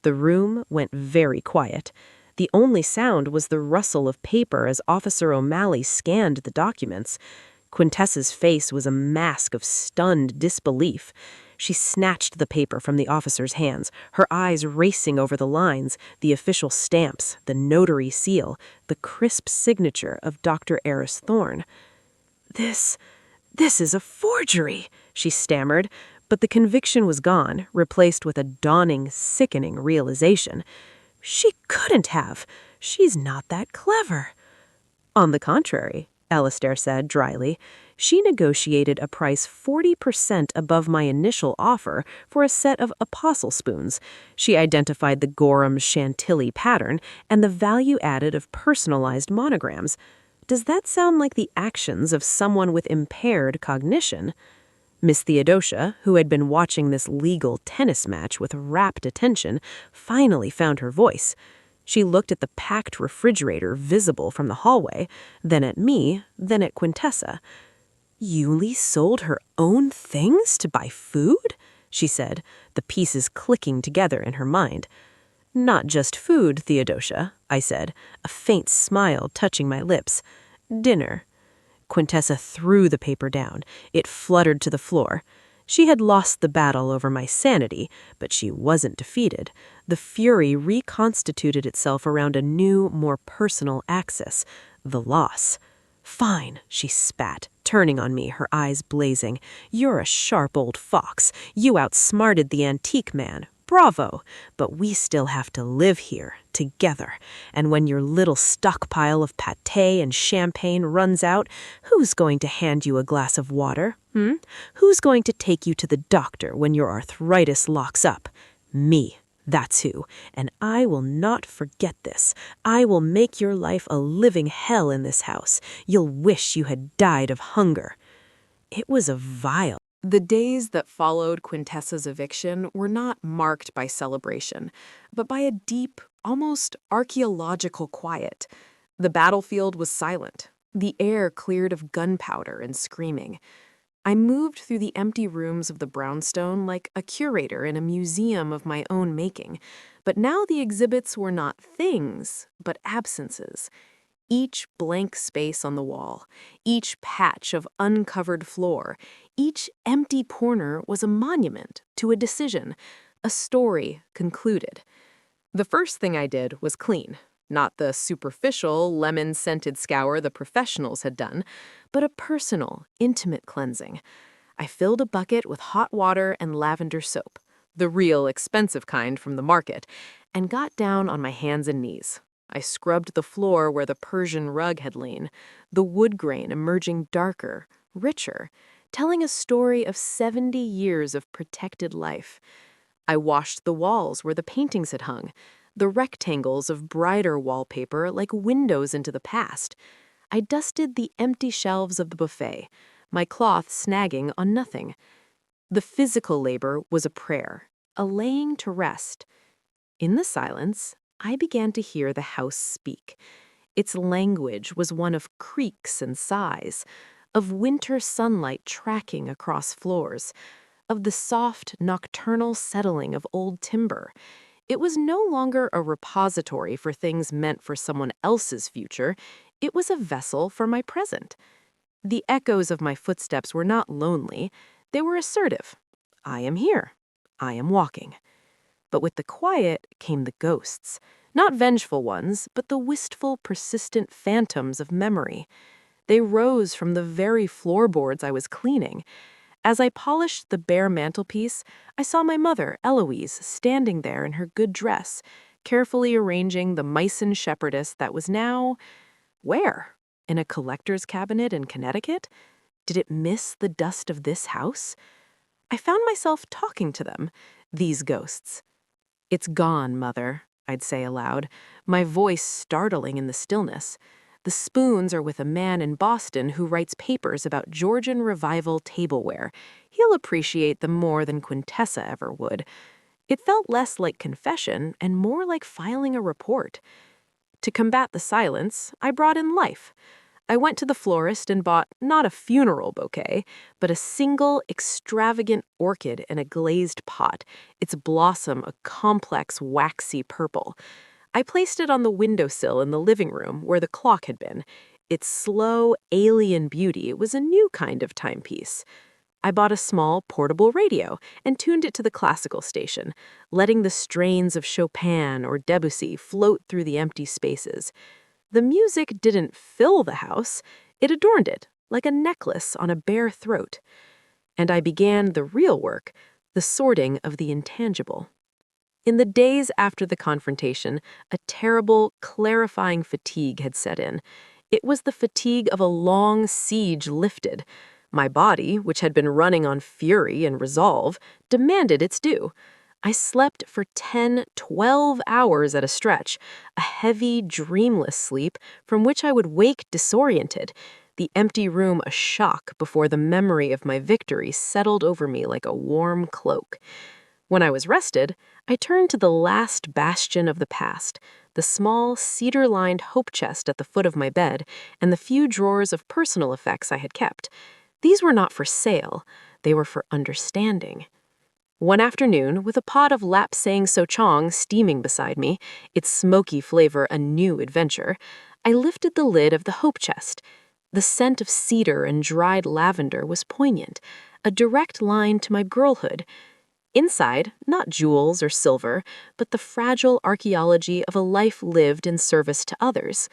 The room went very quiet. The only sound was the rustle of paper as Officer O'Malley scanned the documents. Quintessa's face was a mask of stunned disbelief. She snatched the paper from the officer's hands, her eyes racing over the lines, the official stamps, the notary seal, the crisp signature of Dr. Eris Thorne. This is a forgery," she stammered, but the conviction was gone, replaced with a dawning, sickening realization. "She couldn't have. She's not that clever." "On the contrary," Alistair said dryly. She negotiated a price 40% above my initial offer for a set of apostle spoons. She identified the Gorham Chantilly pattern and the value added of personalized monograms. Does that sound like the actions of someone with impaired cognition? Miss Theodosia, who had been watching this legal tennis match with rapt attention, finally found her voice. She looked at the packed refrigerator visible from the hallway, then at me, then at Quintessa. Yuli sold her own things to buy food? She said, the pieces clicking together in her mind. Not just food, Theodosia, I said, a faint smile touching my lips. Dinner. Quintessa threw the paper down. It fluttered to the floor. She had lost the battle over my sanity, but she wasn't defeated. The fury reconstituted itself around a new, more personal axis, the loss. Fine, she spat, turning on me, her eyes blazing. You're a sharp old fox. You outsmarted the antique man. Bravo! But we still have to live here, together. And when your little stockpile of pâté and champagne runs out, who's going to hand you a glass of water? Who's going to take you to the doctor when your arthritis locks up? Me. That's who. And I will not forget this. I will make your life a living hell in this house. You'll wish you had died of hunger. It was a vile. The days that followed Quintessa's eviction were not marked by celebration, but by a deep, almost archaeological quiet. The battlefield was silent, the air cleared of gunpowder and screaming. I moved through the empty rooms of the brownstone like a curator in a museum of my own making, but now the exhibits were not things, but absences. Each blank space on the wall, each patch of uncovered floor, each empty corner was a monument to a decision, a story concluded. The first thing I did was clean, not the superficial, lemon-scented scour the professionals had done, but a personal, intimate cleansing. I filled a bucket with hot water and lavender soap, the real expensive kind from the market, and got down on my hands and knees. I scrubbed the floor where the Persian rug had lain, the wood grain emerging darker, richer, telling a story of 70 years of protected life. I washed the walls where the paintings had hung, the rectangles of brighter wallpaper like windows into the past. I dusted the empty shelves of the buffet, my cloth snagging on nothing. The physical labor was a prayer, a laying to rest. In the silence, I began to hear the house speak. Its language was one of creaks and sighs, of winter sunlight tracking across floors, of the soft, nocturnal settling of old timber. It was no longer a repository for things meant for someone else's future. It was a vessel for my present. The echoes of my footsteps were not lonely. They were assertive. I am here. I am walking. But with the quiet came the ghosts. Not vengeful ones, but the wistful, persistent phantoms of memory. They rose from the very floorboards I was cleaning. As I polished the bare mantelpiece, I saw my mother, Eloise, standing there in her good dress, carefully arranging the Meissen shepherdess that was now... where? In a collector's cabinet in Connecticut? Did it miss the dust of this house? I found myself talking to them, these ghosts. "It's gone, Mother," I'd say aloud, my voice startling in the stillness. "The spoons are with a man in Boston who writes papers about Georgian revival tableware. He'll appreciate them more than Quintessa ever would." It felt less like confession and more like filing a report. To combat the silence, I brought in life. I went to the florist and bought not a funeral bouquet, but a single, extravagant orchid in a glazed pot, its blossom a complex, waxy purple. I placed it on the windowsill in the living room where the clock had been. Its slow, alien beauty was a new kind of timepiece. I bought a small, portable radio and tuned it to the classical station, letting the strains of Chopin or Debussy float through the empty spaces. The music didn't fill the house, it adorned it, like a necklace on a bare throat. And I began the real work, the sorting of the intangible. In the days after the confrontation, a terrible, clarifying fatigue had set in. It was the fatigue of a long siege lifted. My body, which had been running on fury and resolve, demanded its due. I slept for 10, 12 hours at a stretch, a heavy, dreamless sleep from which I would wake disoriented, the empty room a shock before the memory of my victory settled over me like a warm cloak. When I was rested, I turned to the last bastion of the past, the small, cedar-lined hope chest at the foot of my bed, and the few drawers of personal effects I had kept. These were not for sale, they were for understanding. One afternoon, with a pot of lapsang sochong steaming beside me, its smoky flavor a new adventure, I lifted the lid of the hope chest. The scent of cedar and dried lavender was poignant, a direct line to my girlhood. Inside, not jewels or silver, but the fragile archaeology of a life lived in service to others.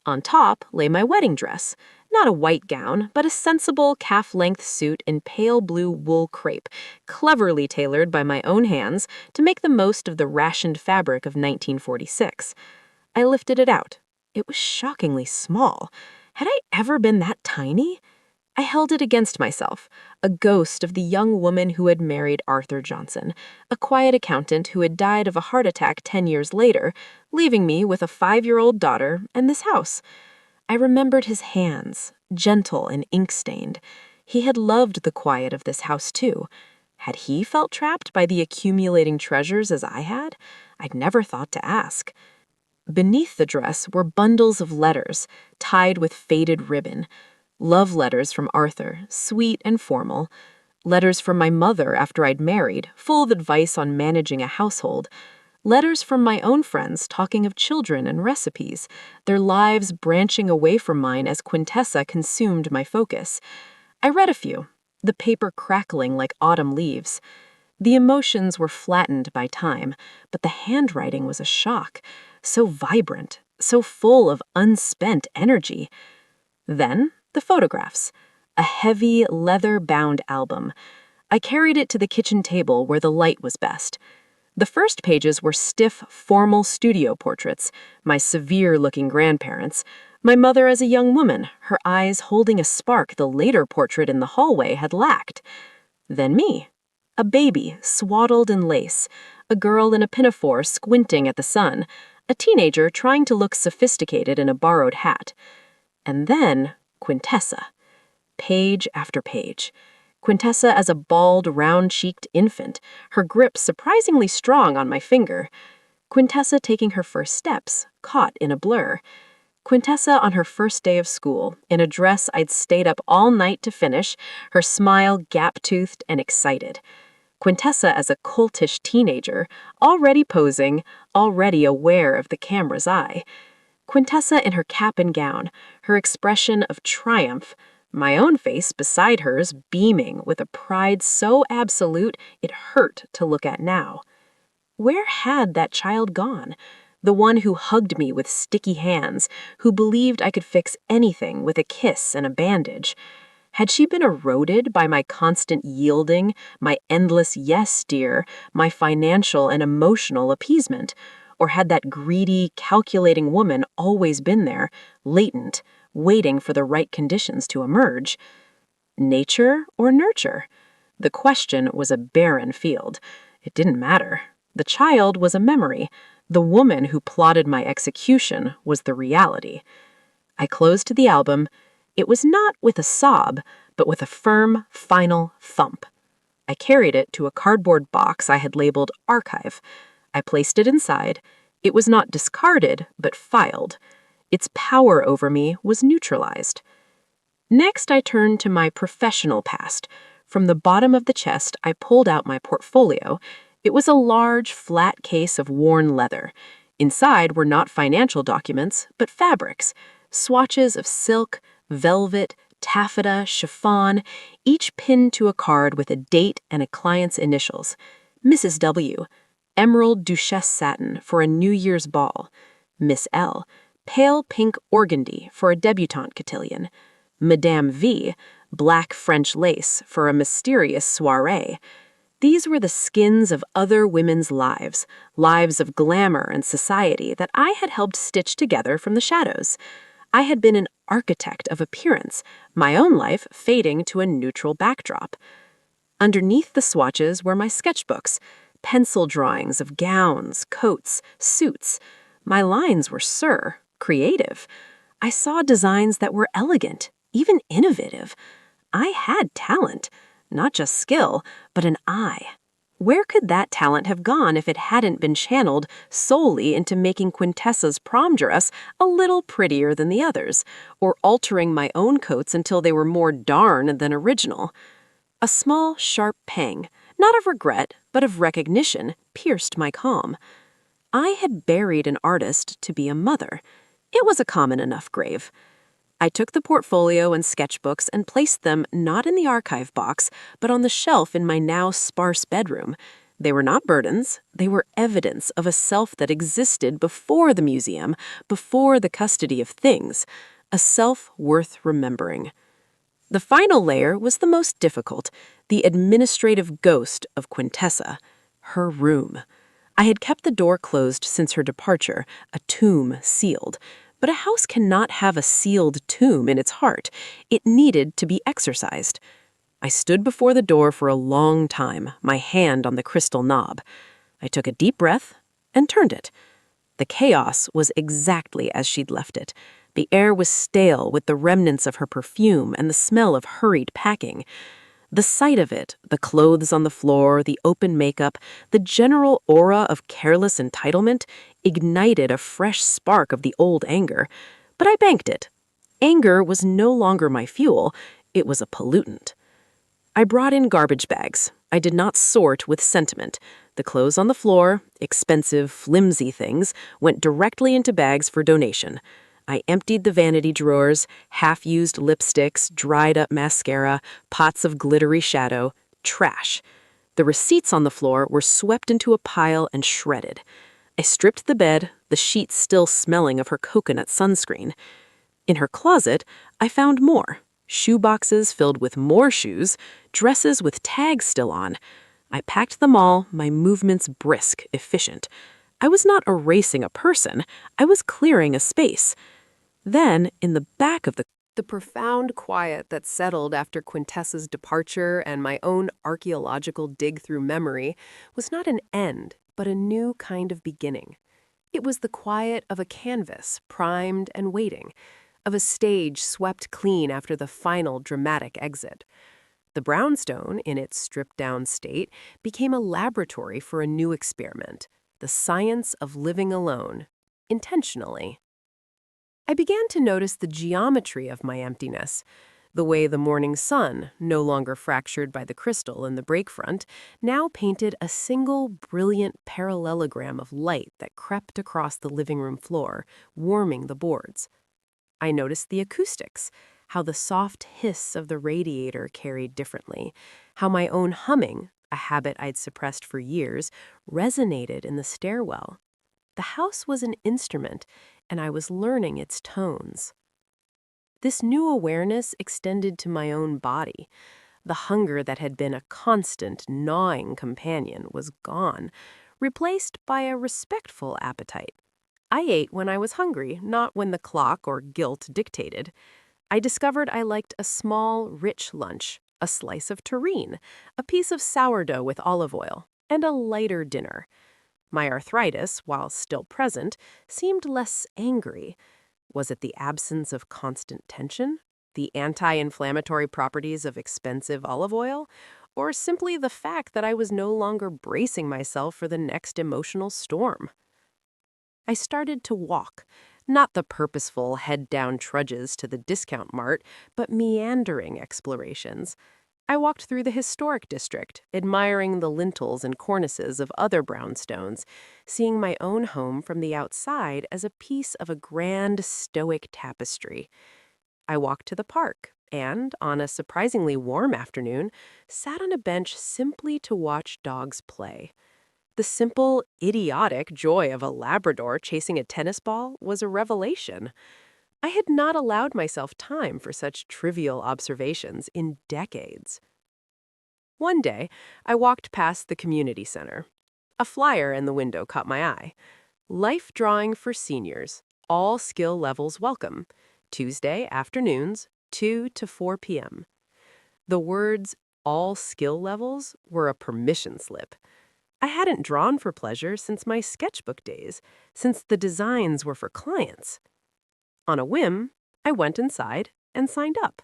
On top lay my wedding dress, not a white gown, but a sensible calf-length suit in pale blue wool crepe, cleverly tailored by my own hands to make the most of the rationed fabric of 1946. I lifted it out. It was shockingly small. Had I ever been that tiny? I held it against myself, a ghost of the young woman who had married Arthur Johnson, a quiet accountant who had died of a heart attack 10 years later, leaving me with a 5-year-old daughter and this house. I remembered his hands, gentle and ink-stained. He had loved the quiet of this house, too. Had he felt trapped by the accumulating treasures as I had? I'd never thought to ask. Beneath the dress were bundles of letters, tied with faded ribbon. Love letters from Arthur, sweet and formal. Letters from my mother after I'd married, full of advice on managing a household. Letters from my own friends talking of children and recipes, their lives branching away from mine as Quintessa consumed my focus. I read a few, the paper crackling like autumn leaves. The emotions were flattened by time, but the handwriting was a shock, so vibrant, so full of unspent energy. Then, the photographs. A heavy, leather-bound album. I carried it to the kitchen table where the light was best. The first pages were stiff, formal studio portraits, my severe-looking grandparents, my mother as a young woman, her eyes holding a spark the later portrait in the hallway had lacked. Then me. A baby, swaddled in lace, a girl in a pinafore squinting at the sun, a teenager trying to look sophisticated in a borrowed hat. And then Quintessa. Page after page. Quintessa as a bald, round-cheeked infant, her grip surprisingly strong on my finger. Quintessa taking her first steps, caught in a blur. Quintessa on her first day of school, in a dress I'd stayed up all night to finish, her smile gap-toothed and excited. Quintessa as a coltish teenager, already posing, already aware of the camera's eye. Quintessa in her cap and gown, her expression of triumph, my own face beside hers beaming with a pride so absolute it hurt to look at now. Where had that child gone? The one who hugged me with sticky hands, who believed I could fix anything with a kiss and a bandage. Had she been eroded by my constant yielding, my endless yes, dear, my financial and emotional appeasement? Or had that greedy, calculating woman always been there, latent, waiting for the right conditions to emerge? Nature or nurture? The question was a barren field. It didn't matter. The child was a memory. The woman who plotted my execution was the reality. I closed the album. It was not with a sob, but with a firm, final thump. I carried it to a cardboard box I had labeled Archive. I placed it inside. It was not discarded, but filed. Its power over me was neutralized. Next, I turned to my professional past. From the bottom of the chest, I pulled out my portfolio. It was a large, flat case of worn leather. Inside were not financial documents, but fabrics. Swatches of silk, velvet, taffeta, chiffon, each pinned to a card with a date and a client's initials. Mrs. W. Emerald Duchesse satin for a New Year's ball. Miss L. Pale pink organdy for a debutante cotillion. Madame V. Black French lace for a mysterious soiree. These were the skins of other women's lives, lives of glamour and society that I had helped stitch together from the shadows. I had been an architect of appearance, my own life fading to a neutral backdrop. Underneath the swatches were my sketchbooks, pencil drawings of gowns, coats, suits. My lines were creative. I saw designs that were elegant, even innovative. I had talent, not just skill, but an eye. Where could that talent have gone if it hadn't been channeled solely into making Quintessa's prom dress a little prettier than the others, or altering my own coats until they were more darn than original? A small, sharp pang, not of regret, but of recognition, pierced my calm. I had buried an artist to be a mother. It was a common enough grave. I took the portfolio and sketchbooks and placed them not in the archive box, but on the shelf in my now sparse bedroom. They were not burdens, they were evidence of a self that existed before the museum, before the custody of things, a self worth remembering. The final layer was the most difficult, the administrative ghost of Quintessa, her room. I had kept the door closed since her departure, a tomb sealed. But a house cannot have a sealed tomb in its heart. It needed to be exorcised. I stood before the door for a long time, my hand on the crystal knob. I took a deep breath and turned it. The chaos was exactly as she'd left it. The air was stale with the remnants of her perfume and the smell of hurried packing. The sight of it, the clothes on the floor, the open makeup, the general aura of careless entitlement, ignited a fresh spark of the old anger. But I banked it. Anger was no longer my fuel, it was a pollutant. I brought in garbage bags. I did not sort with sentiment. The clothes on the floor, expensive, flimsy things, went directly into bags for donation. I emptied the vanity drawers, half-used lipsticks, dried-up mascara, pots of glittery shadow, trash. The receipts on the floor were swept into a pile and shredded. I stripped the bed, the sheets still smelling of her coconut sunscreen. In her closet, I found more. Shoe boxes filled with more shoes, dresses with tags still on. I packed them all, my movements brisk, efficient. I was not erasing a person, I was clearing a space. Then, in the back of the profound quiet that settled after Quintessa's departure and my own archaeological dig through memory was not an end, but a new kind of beginning. It was the quiet of a canvas, primed and waiting, of a stage swept clean after the final dramatic exit. The brownstone, in its stripped-down state, became a laboratory for a new experiment, the science of living alone, intentionally. I began to notice the geometry of my emptiness, the way the morning sun, no longer fractured by the crystal in the breakfront, now painted a single brilliant parallelogram of light that crept across the living room floor, warming the boards. I noticed the acoustics, how the soft hiss of the radiator carried differently, how my own humming, a habit I'd suppressed for years, resonated in the stairwell. The house was an instrument, and I was learning its tones. This new awareness extended to my own body. The hunger that had been a constant, gnawing companion was gone, replaced by a respectful appetite. I ate when I was hungry, not when the clock or guilt dictated. I discovered I liked a small, rich lunch, a slice of terrine, a piece of sourdough with olive oil, and a lighter dinner. My arthritis, while still present, seemed less angry. Was it the absence of constant tension? The anti-inflammatory properties of expensive olive oil? Or simply the fact that I was no longer bracing myself for the next emotional storm? I started to walk, not the purposeful head-down trudges to the discount mart, but meandering explorations. I walked through the historic district, admiring the lintels and cornices of other brownstones, seeing my own home from the outside as a piece of a grand stoic tapestry. I walked to the park and, on a surprisingly warm afternoon, sat on a bench simply to watch dogs play. The simple, idiotic joy of a Labrador chasing a tennis ball was a revelation. I had not allowed myself time for such trivial observations in decades. One day, I walked past the community center. A flyer in the window caught my eye. Life drawing for seniors. All skill levels welcome. Tuesday afternoons, 2 to 4 p.m. The words all skill levels were a permission slip. I hadn't drawn for pleasure since my sketchbook days, since the designs were for clients. On a whim, I went inside and signed up.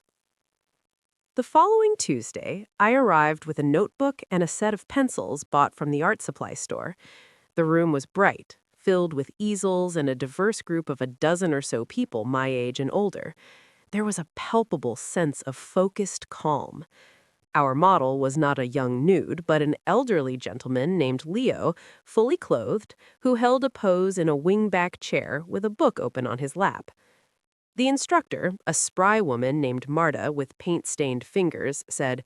The following Tuesday, I arrived with a notebook and a set of pencils bought from the art supply store. The room was bright, filled with easels and a diverse group of a dozen or so people my age and older. There was a palpable sense of focused calm. Our model was not a young nude, but an elderly gentleman named Leo, fully clothed, who held a pose in a wingback chair with a book open on his lap. The instructor, a spry woman named Marta with paint-stained fingers, said,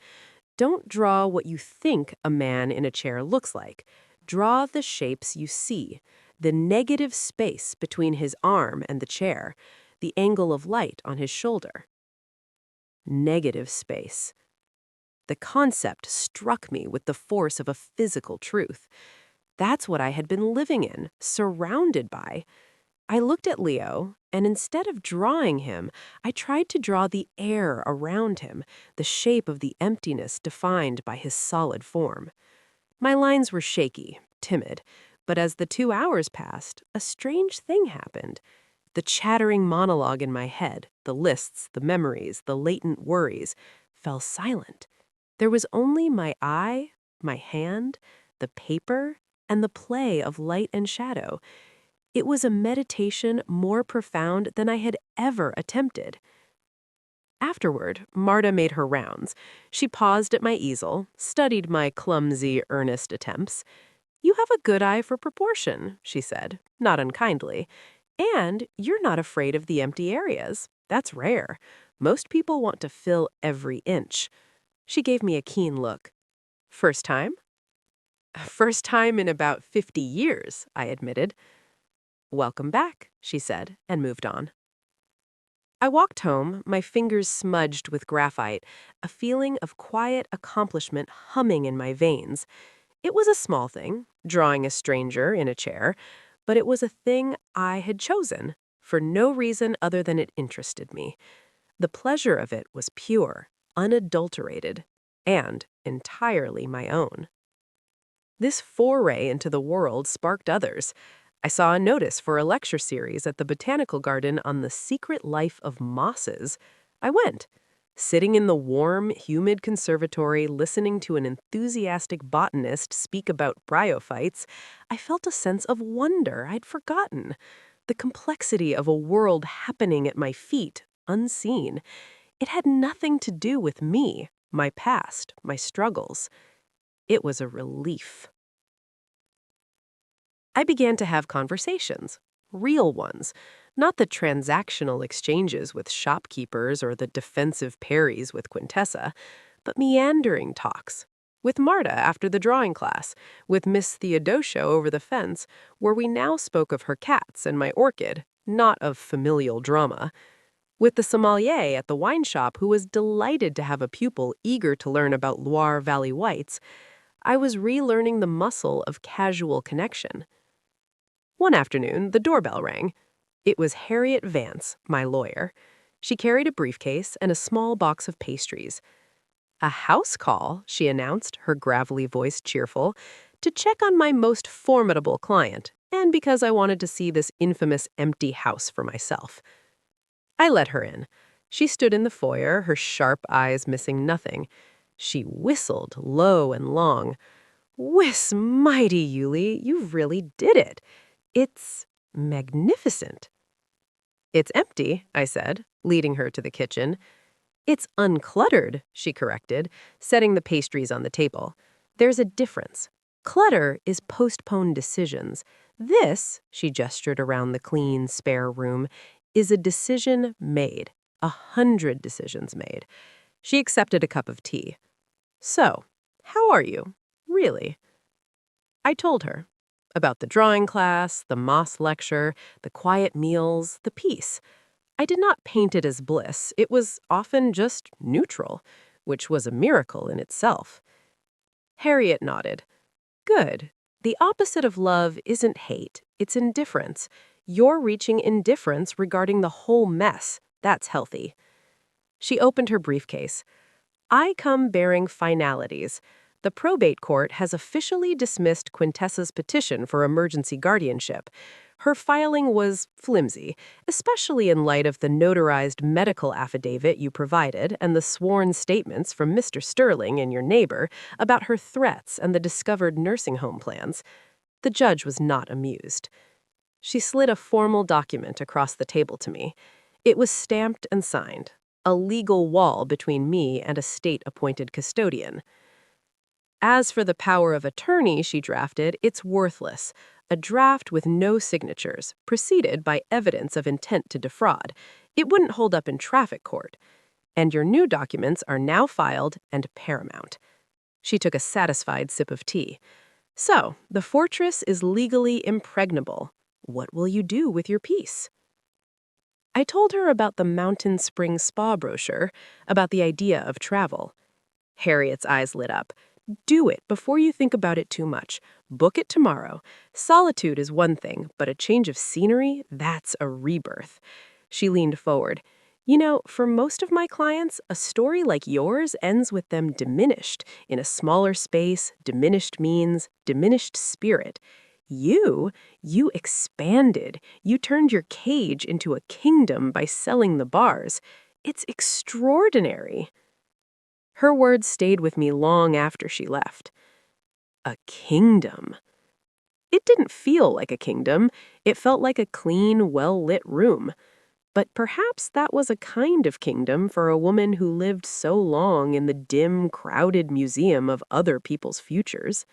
"Don't draw what you think a man in a chair looks like. Draw the shapes you see, the negative space between his arm and the chair, the angle of light on his shoulder." Negative space. The concept struck me with the force of a physical truth. That's what I had been living in, surrounded by. I looked at Leo, and instead of drawing him, I tried to draw the air around him, the shape of the emptiness defined by his solid form. My lines were shaky, timid, but as the 2 hours passed, a strange thing happened. The chattering monologue in my head, the lists, the memories, the latent worries, fell silent. There was only my eye, my hand, the paper, and the play of light and shadow. It was a meditation more profound than I had ever attempted. Afterward, Marta made her rounds. She paused at my easel, studied my clumsy, earnest attempts. "You have a good eye for proportion," she said, not unkindly. "And you're not afraid of the empty areas. That's rare. Most people want to fill every inch." She gave me a keen look. "First time?" "First time in about 50 years," I admitted. "Welcome back," she said, and moved on. I walked home, my fingers smudged with graphite, a feeling of quiet accomplishment humming in my veins. It was a small thing, drawing a stranger in a chair, but it was a thing I had chosen, for no reason other than it interested me. The pleasure of it was pure, unadulterated, and entirely my own. This foray into the world sparked others. I saw a notice for a lecture series at the Botanical Garden on the secret life of mosses. I went. Sitting in the warm, humid conservatory, listening to an enthusiastic botanist speak about bryophytes, I felt a sense of wonder I'd forgotten. The complexity of a world happening at my feet, unseen. It had nothing to do with me, my past, my struggles. It was a relief. I began to have conversations, real ones, not the transactional exchanges with shopkeepers or the defensive parries with Quintessa, but meandering talks. With Marta after the drawing class, with Miss Theodosia over the fence, where we now spoke of her cats and my orchid, not of familial drama. With the sommelier at the wine shop who was delighted to have a pupil eager to learn about Loire Valley whites, I was relearning the muscle of casual connection. One afternoon, the doorbell rang. It was Harriet Vance, my lawyer. She carried a briefcase and a small box of pastries. "A house call," she announced, her gravelly voice cheerful, "to check on my most formidable client, and because I wanted to see this infamous empty house for myself." I let her in. She stood in the foyer, her sharp eyes missing nothing. She whistled low and long. "Whis mighty, Yuli, you really did it. It's magnificent." "It's empty," I said, leading her to the kitchen. "It's uncluttered," she corrected, setting the pastries on the table. "There's a difference. Clutter is postponed decisions. This," she gestured around the clean, spare room, "is a decision made. 100 decisions made." She accepted a cup of tea. "So, how are you? Really?" I told her. About the drawing class, the Moss lecture, the quiet meals, the peace. I did not paint it as bliss. It was often just neutral, which was a miracle in itself. Harriet nodded. "Good. The opposite of love isn't hate, it's indifference. You're reaching indifference regarding the whole mess, That's healthy. She opened her briefcase. I come bearing finalities. The probate court has officially dismissed Quintessa's petition for emergency guardianship. Her filing was flimsy, especially in light of the notarized medical affidavit you provided and the sworn statements from Mr. Sterling and your neighbor about her threats and the discovered nursing home plans. The judge was not amused. She slid a formal document across the table to me. It was stamped and signed, a legal wall between me and a state-appointed custodian. As for the power of attorney she drafted, it's worthless. A draft with no signatures, preceded by evidence of intent to defraud. It wouldn't hold up in traffic court. And your new documents are now filed and paramount. She took a satisfied sip of tea. So, the fortress is legally impregnable. What will you do with your peace? I told her about the Mountain Spring Spa brochure, about the idea of travel. Harriet's eyes lit up. Do it before you think about it too much. Book it tomorrow. Solitude is one thing, but a change of scenery, that's a rebirth. She leaned forward. You know, for most of my clients, a story like yours ends with them diminished, in a smaller space, diminished means, diminished spirit. You expanded. You turned your cage into a kingdom by selling the bars. It's extraordinary. Her words stayed with me long after she left. A kingdom. It didn't feel like a kingdom. It felt like a clean, well-lit room. But perhaps that was a kind of kingdom for a woman who lived so long in the dim, crowded museum of other people's futures.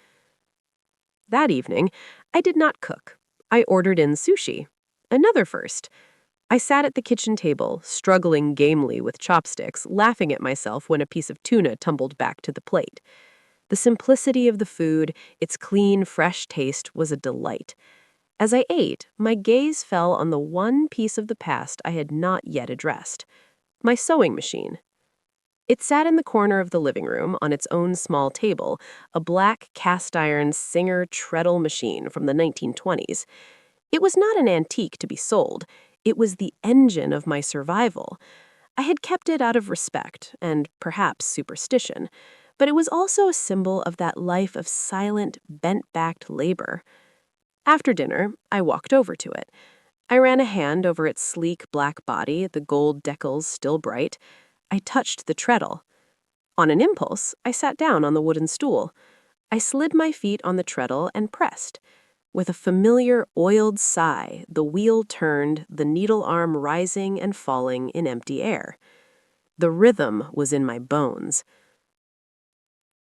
That evening, I did not cook. I ordered in sushi. Another first. I sat at the kitchen table, struggling gamely with chopsticks, laughing at myself when a piece of tuna tumbled back to the plate. The simplicity of the food, its clean, fresh taste, was a delight. As I ate, my gaze fell on the one piece of the past I had not yet addressed: my sewing machine. It sat in the corner of the living room on its own small table, a black cast-iron Singer treadle machine from the 1920s. It was not an antique to be sold. It was the engine of my survival. I had kept it out of respect and perhaps superstition, but it was also a symbol of that life of silent, bent-backed labor. After dinner, I walked over to it. I ran a hand over its sleek black body, the gold decals still bright. I touched the treadle. On an impulse, I sat down on the wooden stool. I slid my feet on the treadle and pressed. With a familiar, oiled sigh, the wheel turned, the needle arm rising and falling in empty air. The rhythm was in my bones.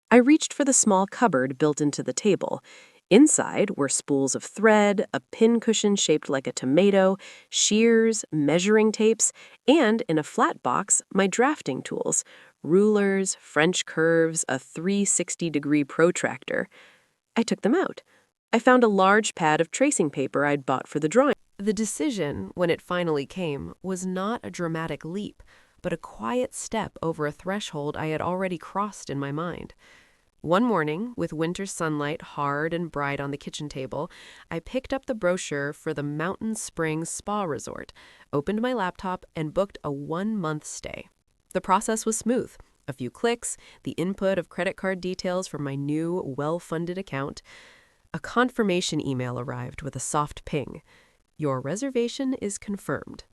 I reached for the small cupboard built into the table. Inside were spools of thread, a pincushion shaped like a tomato, shears, measuring tapes, and, in a flat box, my drafting tools: rulers, French curves, a 360-degree protractor. I took them out. I found a large pad of tracing paper I'd bought for the drawing. The decision, when it finally came, was not a dramatic leap, but a quiet step over a threshold I had already crossed in my mind. One morning, with winter sunlight hard and bright on the kitchen table, I picked up the brochure for the Mountain Spring Spa Resort, opened my laptop, and booked a 1-month stay. The process was smooth. A few clicks, the input of credit card details from my new, well-funded account. A confirmation email arrived with a soft ping. Your reservation is confirmed.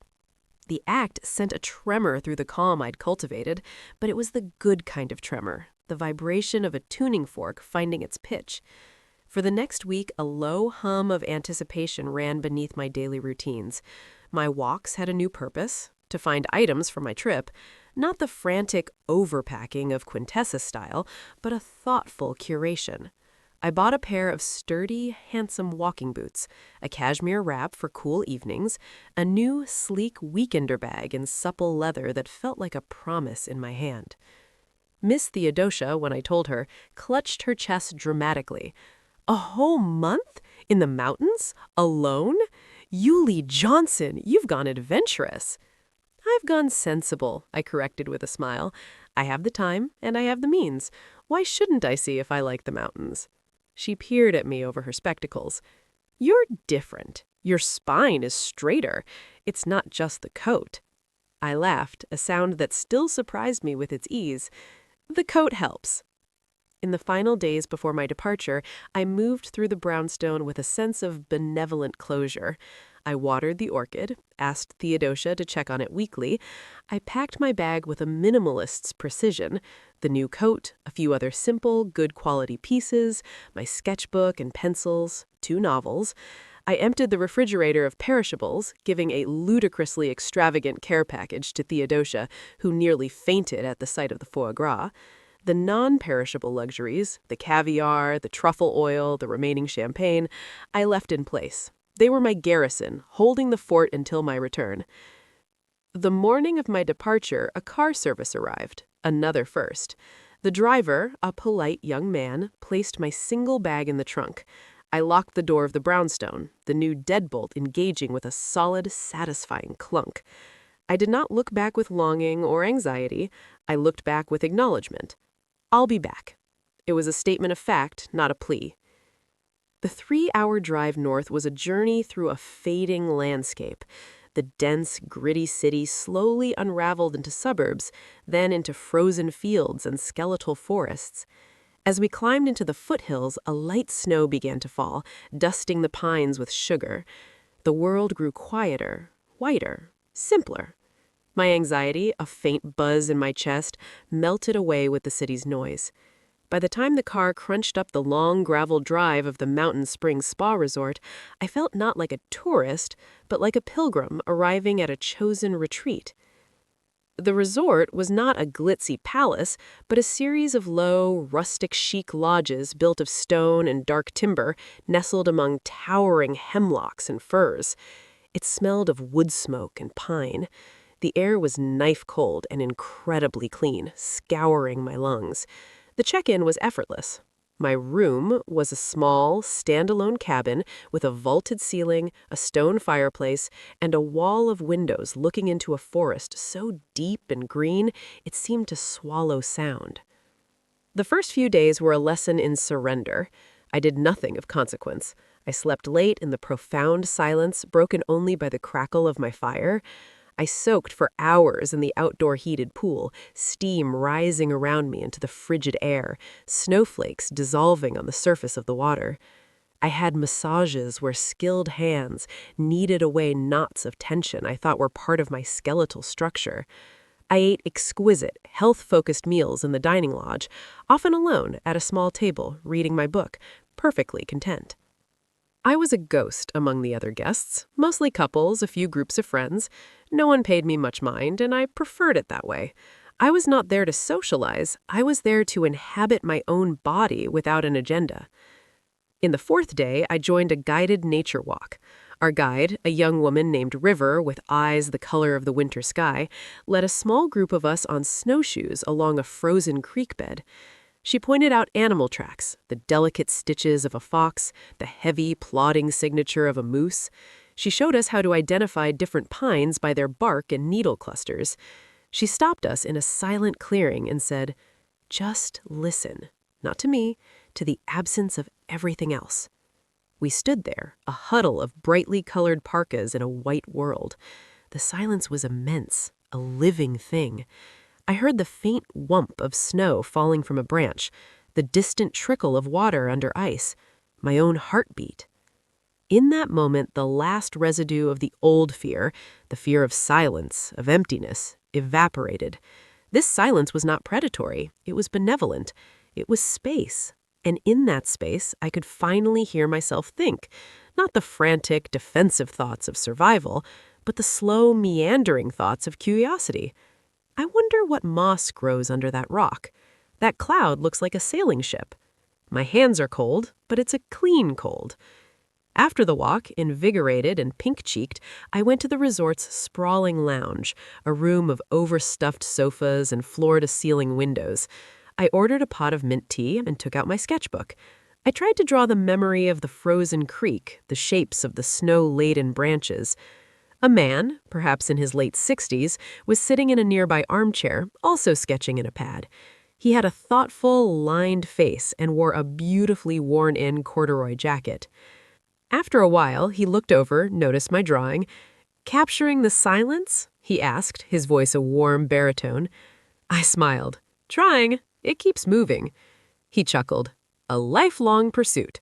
The act sent a tremor through the calm I'd cultivated, but it was the good kind of tremor, the vibration of a tuning fork finding its pitch. For the next week, a low hum of anticipation ran beneath my daily routines. My walks had a new purpose: to find items for my trip, not the frantic overpacking of Quintessa style, but a thoughtful curation. I bought a pair of sturdy, handsome walking boots, a cashmere wrap for cool evenings, a new, sleek weekender bag in supple leather that felt like a promise in my hand. Miss Theodosia, when I told her, clutched her chest dramatically. A whole month? In the mountains? Alone? Yulie Johnson, you've gone adventurous. I've gone sensible, I corrected with a smile. I have the time, and I have the means. Why shouldn't I see if I like the mountains? She peered at me over her spectacles. You're different. Your spine is straighter. It's not just the coat. I laughed, a sound that still surprised me with its ease. The coat helps. In the final days before my departure, I moved through the brownstone with a sense of benevolent closure. I watered the orchid, asked Theodosia to check on it weekly. I packed my bag with a minimalist's precision: the new coat, a few other simple, good quality pieces, my sketchbook and pencils, 2 novels. I emptied the refrigerator of perishables, giving a ludicrously extravagant care package to Theodosia, who nearly fainted at the sight of the foie gras. The non-perishable luxuries, the caviar, the truffle oil, the remaining champagne, I left in place. They were my garrison, holding the fort until my return. The morning of my departure, a car service arrived, another first. The driver, a polite young man, placed my single bag in the trunk. I locked the door of the brownstone, the new deadbolt engaging with a solid, satisfying clunk. I did not look back with longing or anxiety. I looked back with acknowledgement. I'll be back. It was a statement of fact, not a plea. The 3-hour drive north was a journey through a fading landscape. The dense, gritty city slowly unraveled into suburbs, then into frozen fields and skeletal forests. As we climbed into the foothills, a light snow began to fall, dusting the pines with sugar. The world grew quieter, whiter, simpler. My anxiety, a faint buzz in my chest, melted away with the city's noise. By the time the car crunched up the long gravel drive of the Mountain Springs Spa Resort, I felt not like a tourist, but like a pilgrim arriving at a chosen retreat. The resort was not a glitzy palace, but a series of low, rustic chic lodges built of stone and dark timber, nestled among towering hemlocks and firs. It smelled of wood smoke and pine. The air was knife-cold and incredibly clean, scouring my lungs. The check-in was effortless. My room was a small, standalone cabin with a vaulted ceiling, a stone fireplace, and a wall of windows looking into a forest so deep and green it seemed to swallow sound. The first few days were a lesson in surrender. I did nothing of consequence. I slept late in the profound silence, broken only by the crackle of my fire. I soaked for hours in the outdoor heated pool, steam rising around me into the frigid air, snowflakes dissolving on the surface of the water. I had massages where skilled hands kneaded away knots of tension I thought were part of my skeletal structure. I ate exquisite, health-focused meals in the dining lodge, often alone at a small table, reading my book, perfectly content. I was a ghost among the other guests, mostly couples, a few groups of friends. No one paid me much mind, and I preferred it that way. I was not there to socialize. I was there to inhabit my own body without an agenda. In the 4th day, I joined a guided nature walk. Our guide, a young woman named River with eyes the color of the winter sky, led a small group of us on snowshoes along a frozen creek bed. She pointed out animal tracks, the delicate stitches of a fox, the heavy, plodding signature of a moose. She showed us how to identify different pines by their bark and needle clusters. She stopped us in a silent clearing and said, "Just listen, not to me, to the absence of everything else." We stood there, a huddle of brightly colored parkas in a white world. The silence was immense, a living thing. I heard the faint whump of snow falling from a branch, the distant trickle of water under ice, my own heartbeat. In that moment, the last residue of the old fear, the fear of silence, of emptiness, evaporated. This silence was not predatory. It was benevolent. It was space. And in that space, I could finally hear myself think, not the frantic, defensive thoughts of survival, but the slow, meandering thoughts of curiosity. I wonder what moss grows under that rock. That cloud looks like a sailing ship. My hands are cold, but it's a clean cold. After the walk, invigorated and pink-cheeked, I went to the resort's sprawling lounge, a room of overstuffed sofas and floor-to-ceiling windows. I ordered a pot of mint tea and took out my sketchbook. I tried to draw the memory of the frozen creek, the shapes of the snow-laden branches. A man, perhaps in his late 60s, was sitting in a nearby armchair, also sketching in a pad. He had a thoughtful, lined face and wore a beautifully worn-in corduroy jacket. After a while, he looked over, noticed my drawing. Capturing the silence? He asked, his voice a warm baritone. I smiled. Trying. It keeps moving. He chuckled. A lifelong pursuit.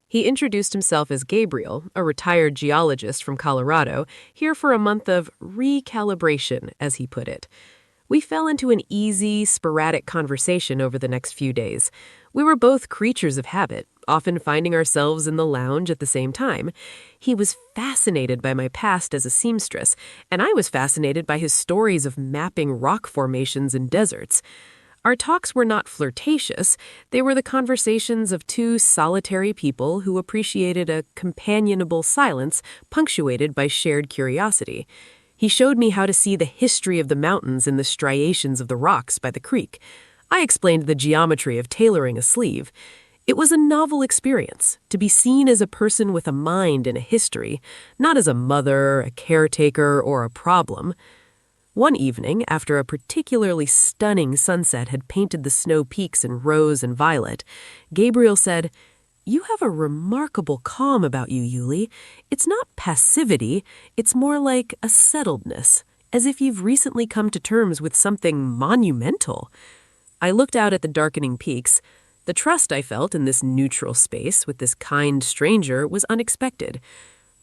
He introduced himself as Gabriel, a retired geologist from Colorado, here for a month of recalibration, as he put it. We fell into an easy, sporadic conversation over the next few days. We were both creatures of habit, often finding ourselves in the lounge at the same time. He was fascinated by my past as a seamstress, and I was fascinated by his stories of mapping rock formations in deserts. Our talks were not flirtatious. They were the conversations of two solitary people who appreciated a companionable silence punctuated by shared curiosity. He showed me how to see the history of the mountains in the striations of the rocks by the creek. I explained the geometry of tailoring a sleeve. It was a novel experience, to be seen as a person with a mind and a history, not as a mother, a caretaker, or a problem. One evening, after a particularly stunning sunset had painted the snow peaks in rose and violet, Gabriel said, "You have a remarkable calm about you, Yuli. It's not passivity, it's more like a settledness, as if you've recently come to terms with something monumental." I looked out at the darkening peaks. The trust I felt in this neutral space with this kind stranger was unexpected.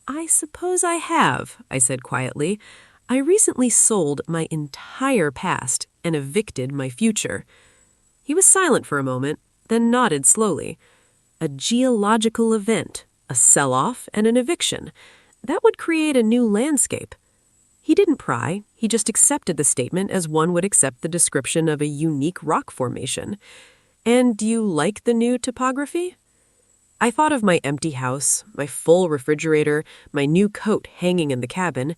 "I suppose I have," I said quietly. "I recently sold my entire past and evicted my future." He was silent for a moment, then nodded slowly. A geological event, a sell-off, and an eviction. That would create a new landscape. He didn't pry, he just accepted the statement as one would accept the description of a unique rock formation. "And do you like the new topography?" I thought of my empty house, my full refrigerator, my new coat hanging in the cabin.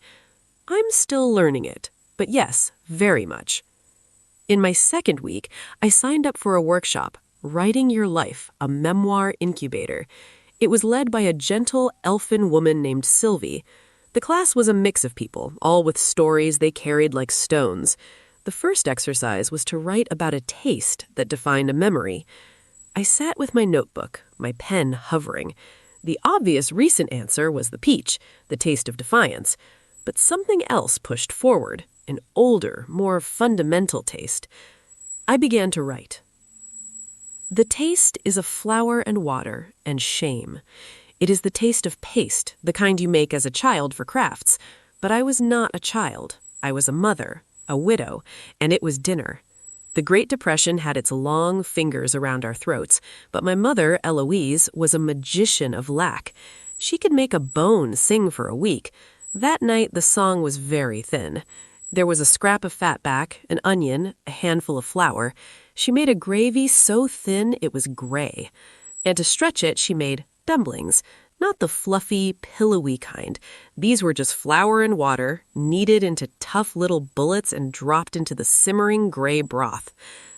I'm still learning it, but yes, very much. In my second week, I signed up for a workshop, Writing Your Life, a memoir incubator. It was led by a gentle, elfin woman named Sylvie. The class was a mix of people, all with stories they carried like stones. The first exercise was to write about a taste that defined a memory. I sat with my notebook, my pen hovering. The obvious recent answer was the peach, the taste of defiance. But something else pushed forward, an older, more fundamental taste. I began to write. The taste is of flour and water and shame. It is the taste of paste, the kind you make as a child for crafts. But I was not a child. I was a mother, a widow, and it was dinner. The Great Depression had its long fingers around our throats, but my mother, Eloise, was a magician of lack. She could make a bone sing for a week. That night, the song was very thin. There was a scrap of fatback, an onion, a handful of flour. She made a gravy so thin it was gray. And to stretch it, she made dumplings, not the fluffy, pillowy kind. These were just flour and water, kneaded into tough little bullets and dropped into the simmering gray broth.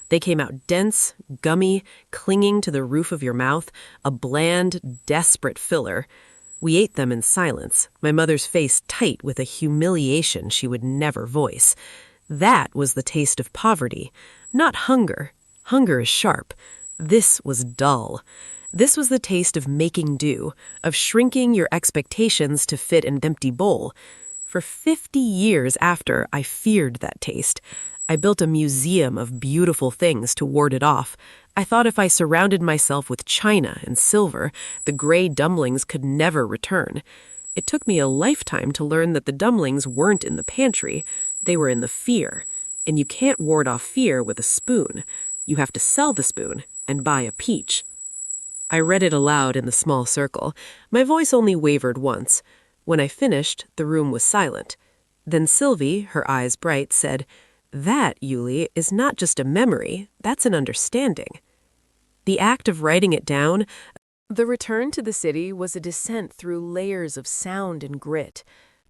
They came out dense, gummy, clinging to the roof of your mouth, a bland, desperate filler. We ate them in silence, my mother's face tight with a humiliation she would never voice. That was the taste of poverty, not hunger. Hunger is sharp. This was dull. This was the taste of making do, of shrinking your expectations to fit an empty bowl. For 50 years after, I feared that taste. I built a museum of beautiful things to ward it off. I thought if I surrounded myself with china and silver, the gray dumplings could never return. It took me a lifetime to learn that the dumplings weren't in the pantry. They were in the fear. And you can't ward off fear with a spoon. You have to sell the spoon and buy a peach. I read it aloud in the small circle. My voice only wavered once. When I finished, the room was silent. Then Sylvie, her eyes bright, said, "That, Yuli, is not just a memory, that's an understanding." The act of writing it down, the return to the city was a descent through layers of sound and grit.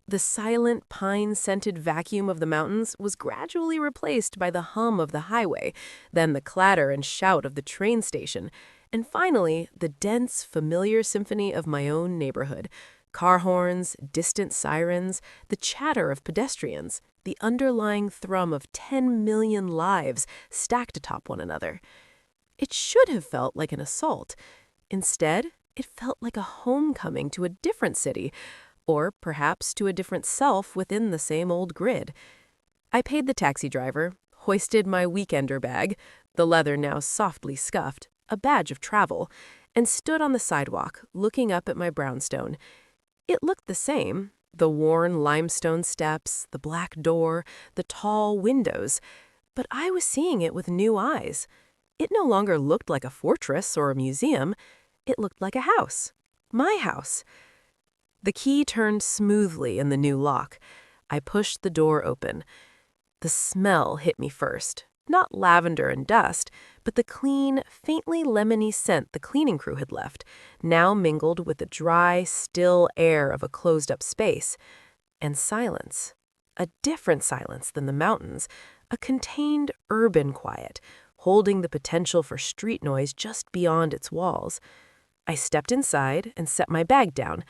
The silent, pine-scented vacuum of the mountains was gradually replaced by the hum of the highway, then the clatter and shout of the train station, and finally, the dense, familiar symphony of my own neighborhood. Car horns, distant sirens, the chatter of pedestrians, the underlying thrum of 10 million lives stacked atop one another. It should have felt like an assault. Instead, it felt like a homecoming to a different city, or perhaps to a different self within the same old grid. I paid the taxi driver, hoisted my weekender bag, the leather now softly scuffed, a badge of travel, and stood on the sidewalk, looking up at my brownstone. It looked the same, the worn limestone steps, the black door, the tall windows, but I was seeing it with new eyes. It no longer looked like a fortress or a museum. It looked like a house. My house. The key turned smoothly in the new lock. I pushed the door open. The smell hit me first. Not lavender and dust, but the clean, faintly lemony scent the cleaning crew had left, now mingled with the dry, still air of a closed-up space. And silence. A different silence than the mountains. A contained, urban quiet, holding the potential for street noise just beyond its walls. I stepped inside and set my bag down.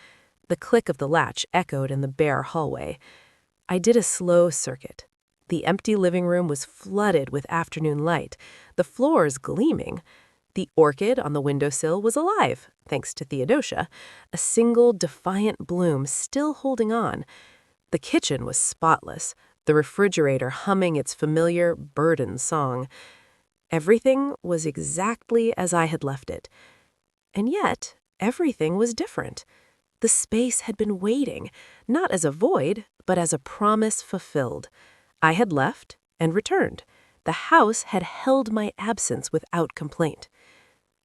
The click of the latch echoed in the bare hallway. I did a slow circuit. The empty living room was flooded with afternoon light, the floors gleaming. The orchid on the windowsill was alive, thanks to Theodosia, a single defiant bloom still holding on. The kitchen was spotless, the refrigerator humming its familiar burden song. Everything was exactly as I had left it. And yet, everything was different. The space had been waiting, not as a void, but as a promise fulfilled. I had left and returned. The house had held my absence without complaint.